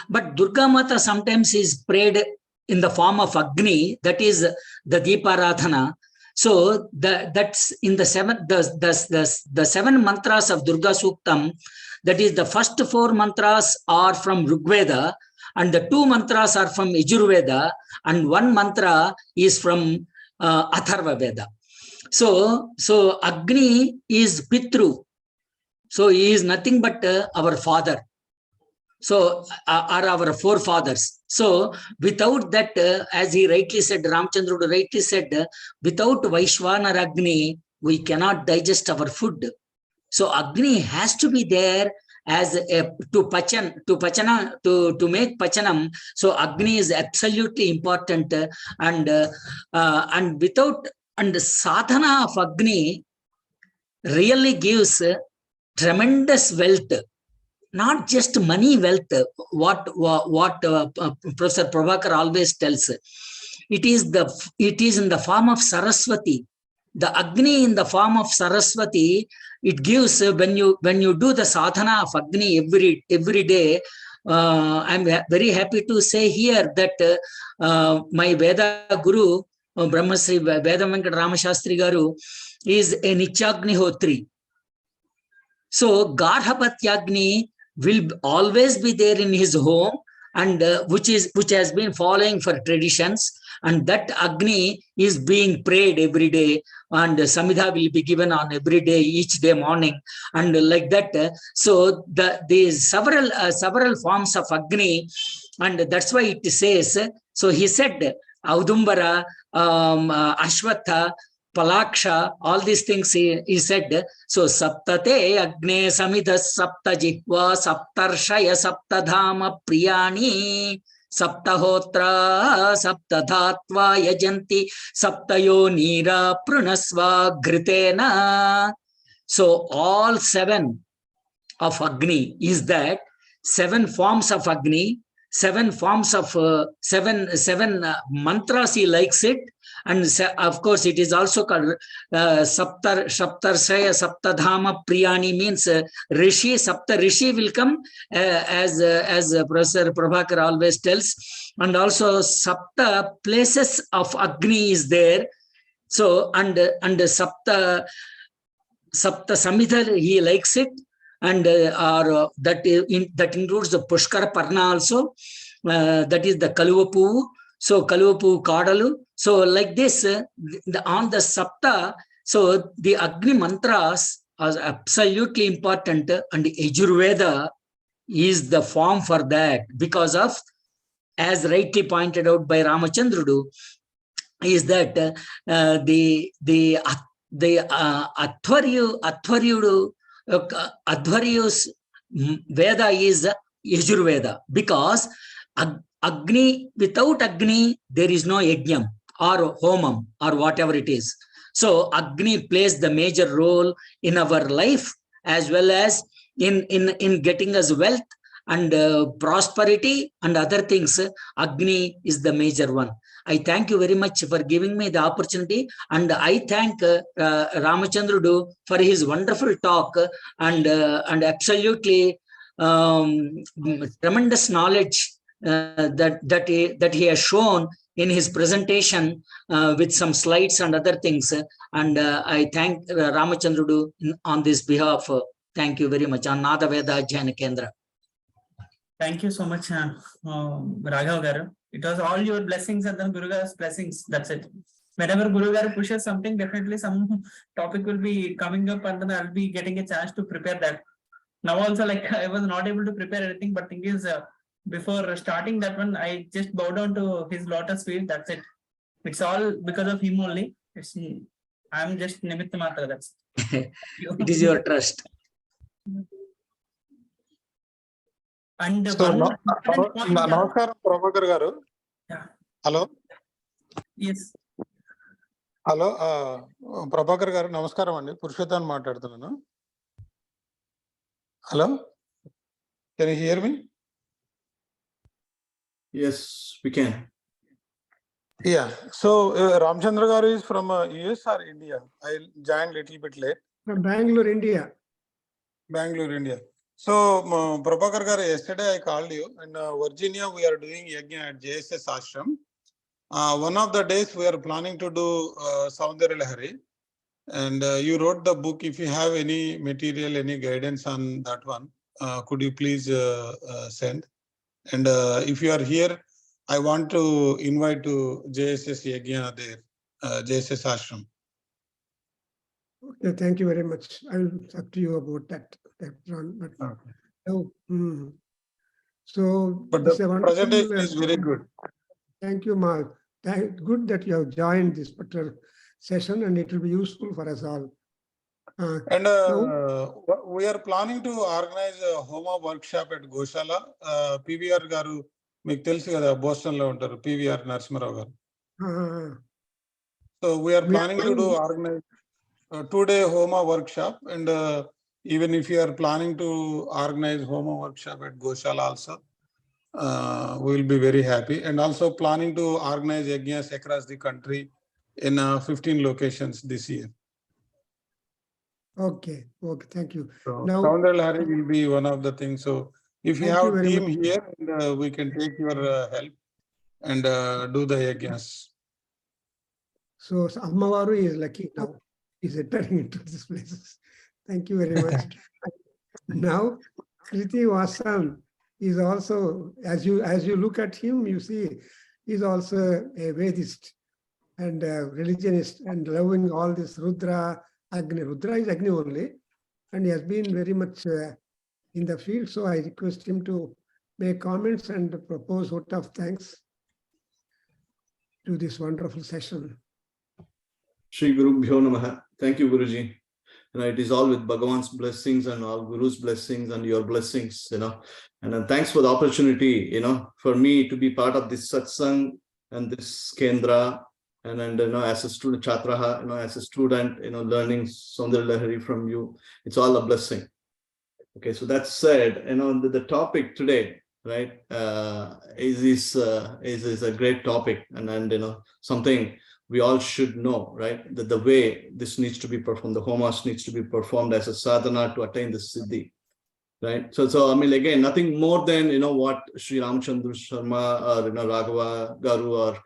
But Durga Mata sometimes is prayed in the form of Agni, that is the Deeparadhana. So that's in the 7 mantras of Durga Suktam. That is, the first 4 mantras are from Rigveda, and the 2 mantras are from Yajurveda, and 1 mantra is from Atharvaveda. So Agni is Pitru. So he is nothing but our father. So are our forefathers. So without that, as he rightly said, Ramachandra rightly said, without Vaishvanar Agni, we cannot digest our food. So Agni has to be there as to make pachanam. So Agni is absolutely important, and without, and the sadhana of Agni really gives tremendous wealth. Not just money wealth, what Professor Prabhakar always tells. It is in the form of Saraswati. The Agni in the form of Saraswati, it gives, when you do the sadhana of Agni every day. I'm very happy to say here that my Veda Guru, Brahmasri Veda Venkata Ramashastri Garu, is a Nichagnihotri. So Garhapatyagni will always be there in his home, and which has been following for traditions, and that Agni is being prayed every day, and Samhita will be given on every day, each day morning, and like that. So there's several forms of Agni, and that's why it says. So he said Audumbara, Ashwatha, Palaksha, all these things he said. So Saptate Agne Samidha Sapta Jihva Saptarshaya Saptadhama Priyani Saptahotra Saptadhatva Yajanti Saptayo Nira Prunasva Gritena. So all 7 of Agni is that 7 forms of Agni. seven forms of seven mantras. He likes it, and of course it is also called Saptarsaya Saptadhama Priyani, means Rishi. Sapta Rishi will come, as Professor Prabhakar always tells, and also Sapta places of Agni is there. So and Sapta Samhita, he likes it, and that includes the Pushkara Parna also. That is the Kaluvapu. So Kaluvapu Kadalu. So like this, on the Sapta, so the Agni mantras are absolutely important, and Yajurveda is the form for that, because of, as rightly pointed out by Ramachandrudu, is that the Adhyaya's Veda is Yajurveda, because Agni, without Agni, there is no Yajnam or Homam or whatever it is. So Agni plays the major role in our life, as well as in getting us wealth and prosperity and other things. Agni is the major one. I thank you very much for giving me the opportunity, and I thank Ramachandrudu for his wonderful talk, and absolutely tremendous knowledge that he has shown in his presentation, with some slides and other things. And I thank Ramachandrudu on this behalf. Thank you very much. On Nada Veda Adhyayana Kendra. Thank you so much, Raghav Garu. It was all your blessings and then Guru Garu's blessings. That's it. Whenever Guru Garu pushes something, definitely some topic will be coming up, and then I'll be getting a chance to prepare that. Now also, like, I was not able to prepare anything, but thing is, before starting that one, I just bow down to his lotus feet. That's it. It's all because of him only. I'm just Nimitta Matra. That's it. It is your trust. And so, Namaskaram, Prabhakar Garu. Yeah. Hello. Yes. Hello. Prabhakar Garu, Namaskaram andi. Purushottam maatladutunnanu. Hello. Can you hear me? Yes, we can. Yeah. So Ramachandra Garu is from US or India? I joined little bit late. From Bangalore, India. Bangalore, India. So Prabhakar Garu, yesterday I called you. In Virginia, we are doing yajna at JSS Ashram. One of the days we are planning to do Saundarya Lahari. And you wrote the book. If you have any material, any guidance on that one, could you please send? And if you are here, I want to invite to JSS Yajna there, JSS Ashram. Okay, thank you very much. I will talk to you about that later on. But Okay. So, but the presentation is very good. Thank you, Mark. Good that you have joined this particular session, and it will be useful for us all. And we are planning to organize a Homa workshop at Goshala. PVR Garu, మీకు తెలుసు కదా, Boston లో ఉంటారు, PVR Narasimharao garu. So we are planning to do organize a 2-day Homa workshop, and even if you are planning to organize Homa workshop at Goshala also, we will be very happy. And also planning to organize yajnas across the country in 15 locations this year. Okay, thank you. So Now, Saundarya Lahari will be one of the things. So if you have a team here, and, we can take your help and do the yajnas. So Ammavaru is lucky now. He's entering into these places. Thank you very much. Now, Kriti Vasan is also, as you look at him, you see, he's also a Vedist and a religionist and loving all this Rudra, Agni. Rudra is Agni only, and he has been very much in the field. So I request him to make comments and propose vote of thanks to this wonderful session. Shri Guru Bhyo Namaha. Thank you, Guruji. It is all with Bhagavan's blessings and all Guru's blessings and your blessings, And thanks for the opportunity, for me to be part of this satsang and this Kendra, and as a student, Chatraha, as a student, learning Saundarya Lahari from you. It's all a blessing. Okay, so that said, the topic today, right, is a great topic, and something we all should know, right? That the way this needs to be performed, the homas needs to be performed as a sadhana to attain the siddhi, right? So I mean, again, nothing more than what Sri Ramachandu Sharma or Raghava Garu or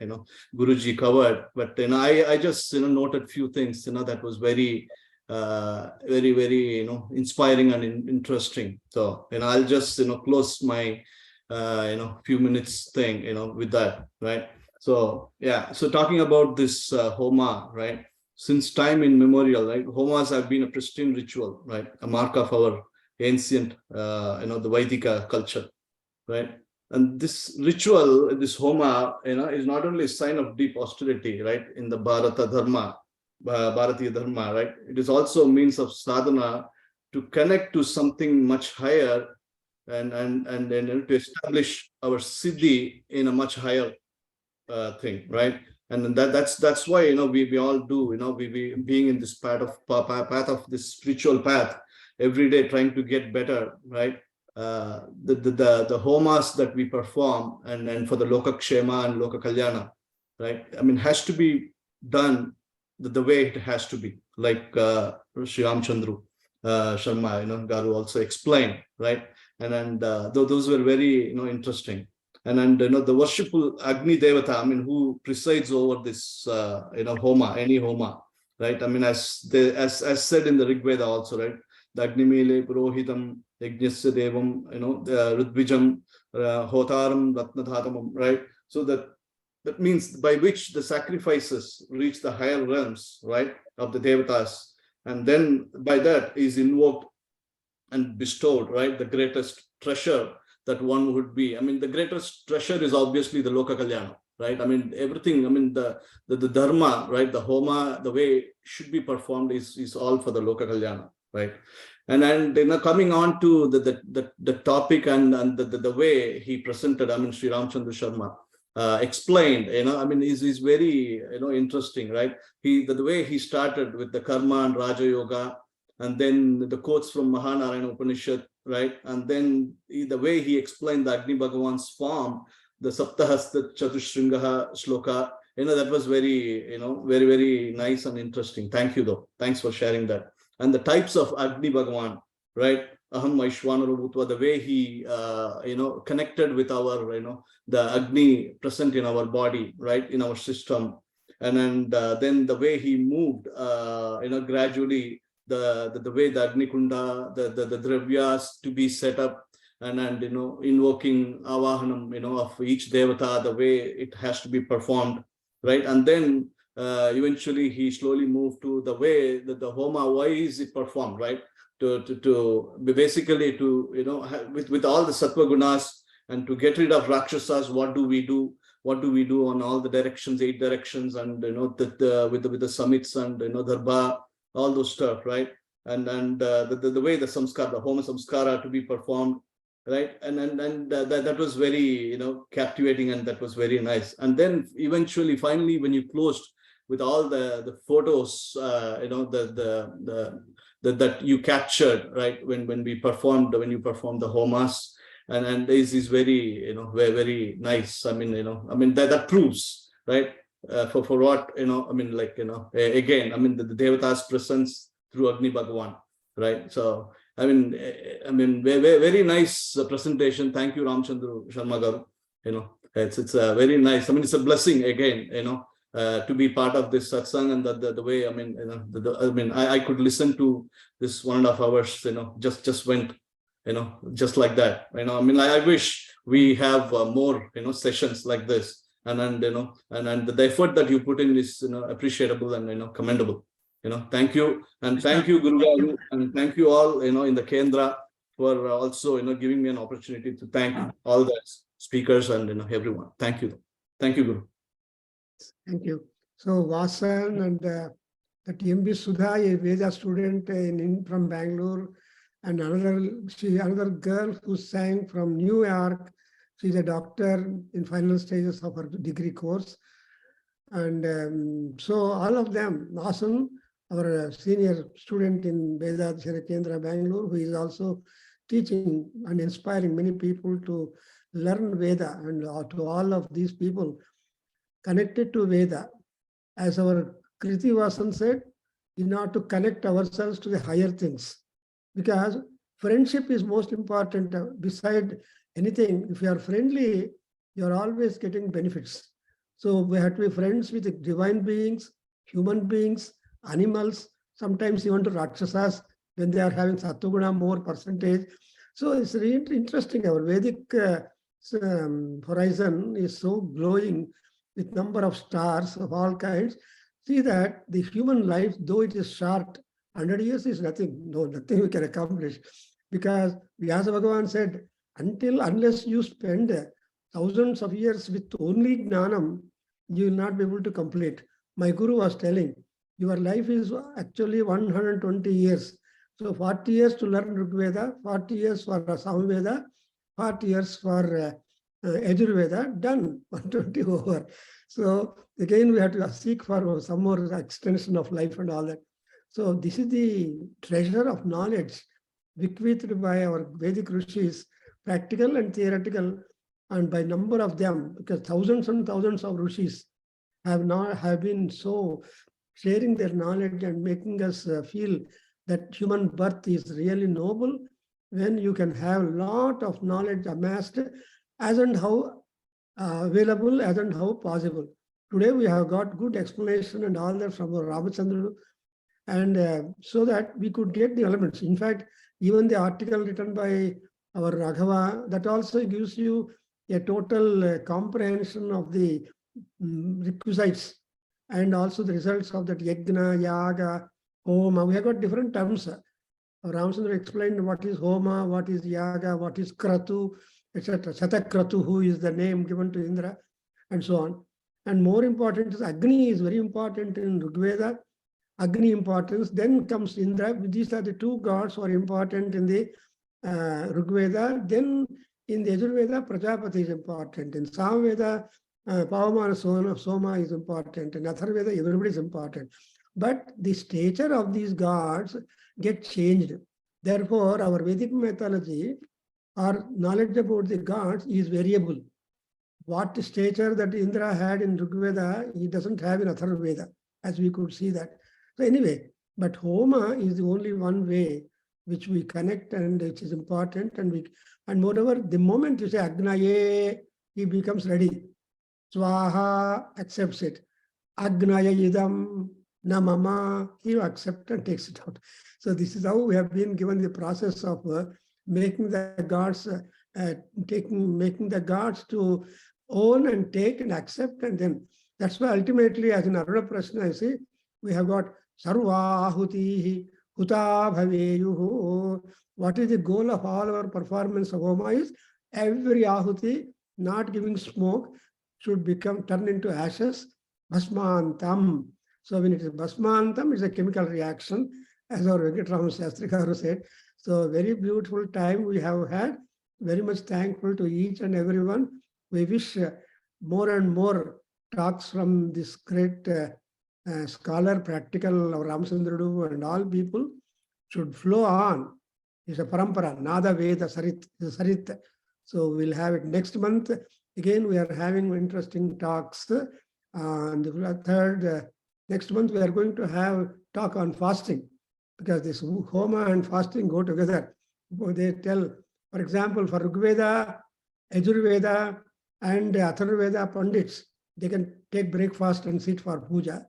Guruji covered, but I just noted few things that was very very inspiring and interesting. So I'll just close my few minutes thing with that, right? So yeah, so talking about this homa, right? Since time immemorial, right, homas have been a pristine ritual, right, a mark of our ancient the Vaidika culture, right? And this ritual, this homa, is not only a sign of deep austerity, right, in the Bharatiya Dharma, right? It is also a means of sadhana to connect to something much higher and to establish our siddhi in a much higher thing, right? And that's why we all do, we being in this path of this spiritual path every day, trying to get better, right? The homas that we perform and for the loka kshema and loka kalyana, right? I mean, has to be done the way it has to be, like Sri Ramachandru Sharma, Garu also explained, right? And those were very interesting. And the worshipful Agni Devata, I mean, who presides over this homa, any homa, right? I mean, as said in the Rig Veda also, right? The Agni Mele Purohitam Yajnasya Devam, Rudvijam Hotaram Ratnadhatamam, right? So that means by which the sacrifices reach the higher realms, right, of the Devatas, and then by that is invoked and bestowed, right, the greatest treasure that one would be. I mean, the greatest treasure is obviously the loka kalyana, right? I mean, everything, I mean, the dharma, right, the homa, the way it should be performed is all for the loka kalyana, right? And coming on to the topic and the way he presented, I mean, Sri Ramachandu Sharma explained, I mean, is very interesting, right? The way he started with the karma and raja yoga, and then the quotes from Mahanarayana Upanishad, right? And then the way he explained the Agni Bhagavan's form, the Saptahasta Chatushringaha Shloka, that was very, very, very nice and interesting. Thank you, though. Thanks for sharing that. And the types of Agni Bhagavan, right? Aham Vaishwanara Bhutva, the way he, connected with our, the Agni present in our body, right? In our system. And then the way he moved, gradually, the way the Agni Kunda, the dravyas to be set up, and invoking avahanam, of each devata, the way it has to be performed, right? And then eventually he slowly moved to the way that the homa, why is it performed, right? To basically to with all the sattva gunas, and to get rid of rakshasas, what do we do? What do we do on all the directions, 8 directions, and with the summits and dharba, all those stuff, right? And the way the samskara, the homa samskara to be performed, right? And that was very captivating, and that was very nice. And then eventually, finally, when you closed with all the photos, that you captured, right, when you performed the homas, and this is very very, very nice. I mean, that proves, right, for what I mean, like again, I mean, the devata's presence through Agni Bhagavan, right? So I mean very, very nice presentation. Thank you, Ramachandru Sharma Garu. It's a very nice, I mean, it's a blessing again, to be part of this satsang, and the way, I mean, I could listen to this 1.5 hours, just went, just like that. I mean, I wish we have more, sessions like this, and the effort that you put in is, appreciable and commendable. Thank you, and thank you, Guru Garu, and thank you all, in the Kendra for also, giving me an opportunity to thank all the speakers and everyone. Thank you, Guru. Thank you. So Vasan and that MB Sudha, a Veda student from Bangalore, and another girl who sang from New York. She's a doctor in final stages of her degree course. And so all of them, Vasan, our senior student in Veda Kendra, Bangalore, who is also teaching and inspiring many people to learn Veda, and to all of these people connected to Veda, as our Kriti Vasan said, in order to connect ourselves to the higher things. Because friendship is most important. Beside anything, if you are friendly, you are always getting benefits. So we have to be friends with the divine beings, human beings, animals, sometimes even to Rakshasas when they are having Sattva more percentage. So it's really interesting. Our Vedic horizon is so glowing with number of stars of all kinds. See that the human life, though it is short, 100 years is nothing. No, nothing we can accomplish. Because Vyasa Bhagavan said, unless you spend thousands of years with only Gnanam, you will not be able to complete. My Guru was telling, your life is actually 120 years. So 40 years to learn Rig Veda, 40 years for Samveda, 40 years for Yajurveda, done, 120 over. So again, we have to seek for some more extension of life and all that. So this is the treasure of knowledge bequeathed by our Vedic rishis, practical and theoretical, and by number of them, because thousands and thousands of rishis have been so sharing their knowledge and making us feel that human birth is really noble when you can have a lot of knowledge amassed as and how available, as and how possible. Today we have got good explanation and all that from Ramachandu, and so that we could get the elements. In fact, even the article written by our Raghava, that also gives you a total comprehension of the requisites and also the results of that Yajna, Yaga, Homa. We have got different terms. Ramachandra explained what is Homa, what is Yaga, what is Kratu, etc. Shatakratu, who is the name given to Indra, and so on. And more important is Agni is very important in Rigveda. Agni importance, then comes Indra. These are the two gods who are important in the Rigveda. Then in the Yajurveda, Prajapati is important. In Samveda, Pavamana Soma is important. In Atharveda, everybody is important. But the stature of these gods get changed. Therefore, our Vedic mythology, our knowledge about the gods is variable. What stature that Indra had in Rigveda, he doesn't have in Atharveda, as we could see that. So anyway, but Homa is the only one way which we connect and which is important. And moreover, the moment you say Agnaye, he becomes ready. Swaha accepts it. Agnaya idam namama, he accepts and takes it out. So this is how we have been given the process of making the gods, making the gods to own and take and accept, and then that's why ultimately, as in Aruna Prashna, I say, we have got Sarva Ahuti Huta Bhaveyuhu. What is the goal of all our performance of Homa is every Ahuti, not giving smoke, should turn into ashes, Bhasmantam. So when it is Bhasmantam, it's a chemical reaction, as our Venkataraman Shastri Garu said. So very beautiful time we have had. Very much thankful to each and everyone. We wish more and more talks from this great scholar, practical, Ramachandrudu and all people should flow on. It's a parampara, Nada Veda Sarit. So we'll have it next month. Again, we are having interesting talks. And the third, next month, we are going to have talk on fasting, because this Homa and fasting go together. They tell, for example, for Rigveda, Yajurveda, and Atharvaveda Pandits, they can take breakfast and sit for puja,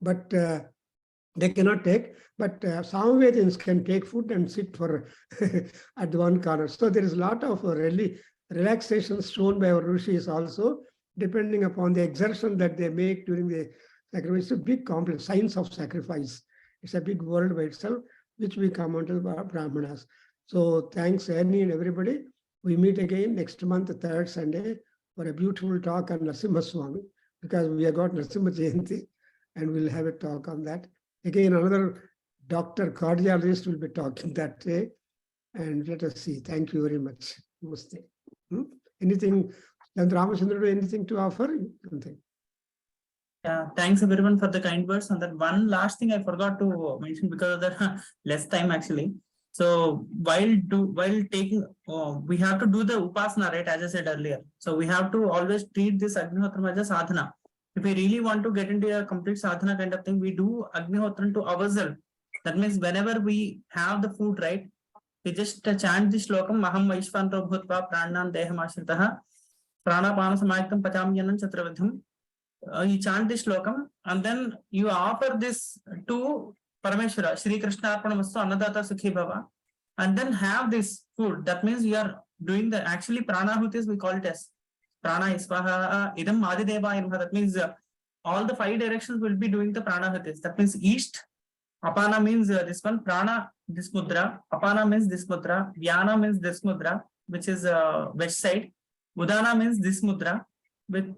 but they cannot take. But Samvedans can take food and sit for at the one corner. So there is a lot of really relaxations shown by our rishis also, depending upon the exertion that they make during the sacrifice. It's a big complex science of sacrifice. It's a big world by itself, which we come under the Brahmanas. So thanks, Annie and everybody. We meet again next month, the third Sunday, for a beautiful talk on Narasimha Swami, because we have got Narasimha Jayanti, and we'll have a talk on that. Again, another doctor, cardiologist will be talking that day, and let us see. Thank you very much. Namaste. Anything, Ramachandra, anything to offer? Something. Yeah, thanks everyone for the kind words. And that one last thing I forgot to mention because of the less time actually. So while taking, we have to do the upasana, right? As I said earlier. So we have to always treat this Agnihotra as a sadhana. If we really want to get into a complete sadhana kind of thing, we do Agnihotra to ourselves. That means whenever we have the food, right? We just chant this slokam, Maham Vaishvanto Bhutva Pranan Deham Ashritaha Prana Pana Samayakam Pachamyanam Chatravidham. You chant this slokam and then you offer this to Parameshwara, Shri Krishna Arpanamastu Annadata Sukhi Bhava, and then have this food. That means you are doing the actually pranahutis, we call it as prana isvaha idam adideva inha. That means all the 5 directions will be doing the pranahutis. That means east, apana means this one, prana this mudra, apana means this mudra, vyana means this mudra, which is west side, udana means this mudra with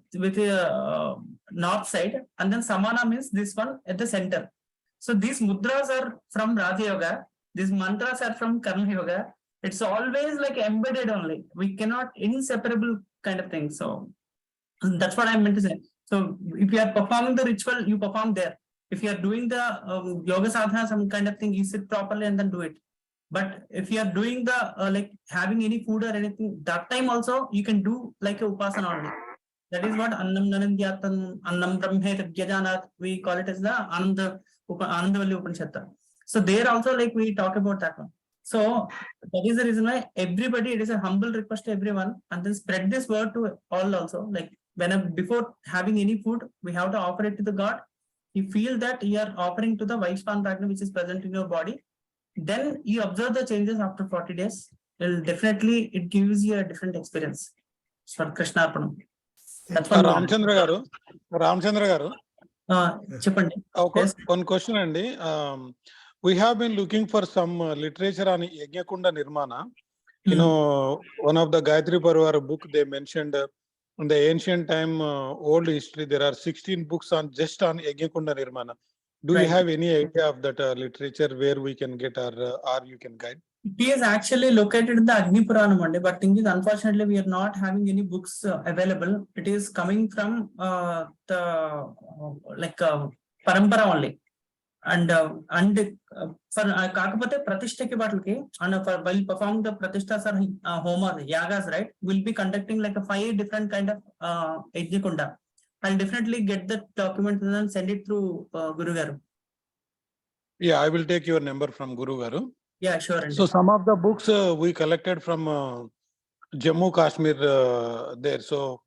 north side, and then samana means this one at the center. So these mudras are from Raja Yoga, these mantras are from Karma Yoga. It's always like embedded only. We cannot inseparable kind of thing. So that's what I meant to say. So if you are performing the ritual, you perform there. If you are doing the yoga sadhana, some kind of thing, you sit properly and then do it. But if you are doing the like having any food or anything, that time also you can do like a upasana only. That is what Annam Nanandyatan, Annam Brahmet Gyajanat, we call it as the Anandavalli Upanishad. So there also like we talk about that one. So that is the reason why everybody, it is a humble request to everyone, and then spread this word to all also. Like before having any food, we have to offer it to the God. You feel that you are offering to the Vaishvan Agni which is present in your body. Then you observe the changes after 40 days. Definitely it gives you a different experience. For Krishna Arpanam. That's what Ramachandra Garu. Chepandi. Yes. One question, Andy. We have been looking for some literature on Yajnakunda Nirmana. You know, one of the Gayatri Parvar book they mentioned in the ancient time, old history, there are 16 books on just on Yajnakunda Nirmana. Do you have any idea of that literature where we can get or you can guide? It is actually located in the Agni Puranam, but thing is, unfortunately, we are not having any books available. It is coming from the Parampara only. And for Kakapate Pratishtha ki batlki, and for while perform the Pratishthas or Homa, Yagas, right, we'll be conducting like a 5 different kind of Yajnakunda. I'll definitely get the document and then send it through Guru Garu. Yeah, I will take your number from Guru Garu. Yeah, sure. So some of the books we collected from Jammu Kashmir there. So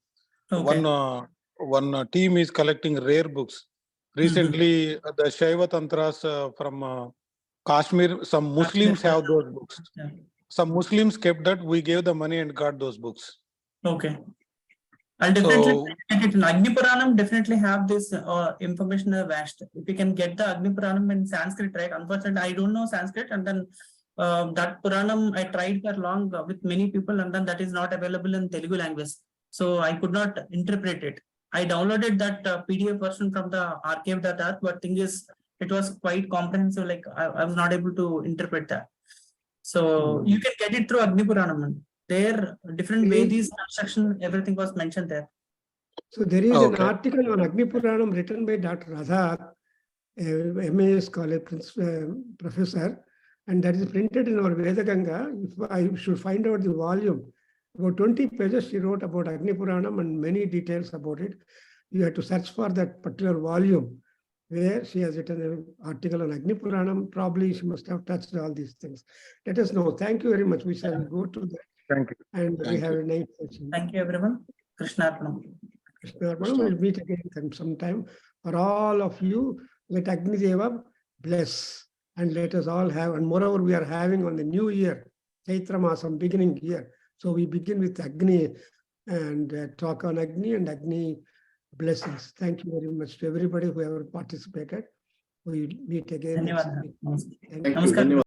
one team is collecting rare books. Recently, the Shaiva Tantras from Kashmir, some Muslims have those books. Yeah. Some Muslims kept that. We gave the money and got those books. Okay. I'll definitely get it in Agni Puranam. Definitely have this information vast. If you can get the Agni Puranam in Sanskrit, right? Unfortunately, I don't know Sanskrit, and then that Puranam I tried for long with many people, and then that is not available in Telugu language. So I could not interpret it. I downloaded that PDF version from the archive.org, but thing is, it was quite comprehensive. Like I was not able to interpret that. So you can get it through Agni Puranam. There, different Vedis, construction, everything was mentioned there. So there is an article on Agni Puranam written by Dr. Radha, MAS college professor, and that is printed in our Veda Ganga. If I should find out the volume, about 20 pages she wrote about Agni Puranam and many details about it. You have to search for that particular volume where she has written an article on Agni Puranam. Probably she must have touched all these things. Let us know. Thank you very much. We shall go to that. Thank you. And we have a nice session. Thank you, everyone. Krishna Arpanam. Krishna Arpanam. We'll meet again sometime. For all of you, let Agni Deva bless and let us all have. And moreover, we are having on the new year, Chaitra Masam, beginning year. So we begin with Agni and talk on Agni and Agni blessings. Thank you very much to everybody who ever participated. We meet again. Thank you. Thank you.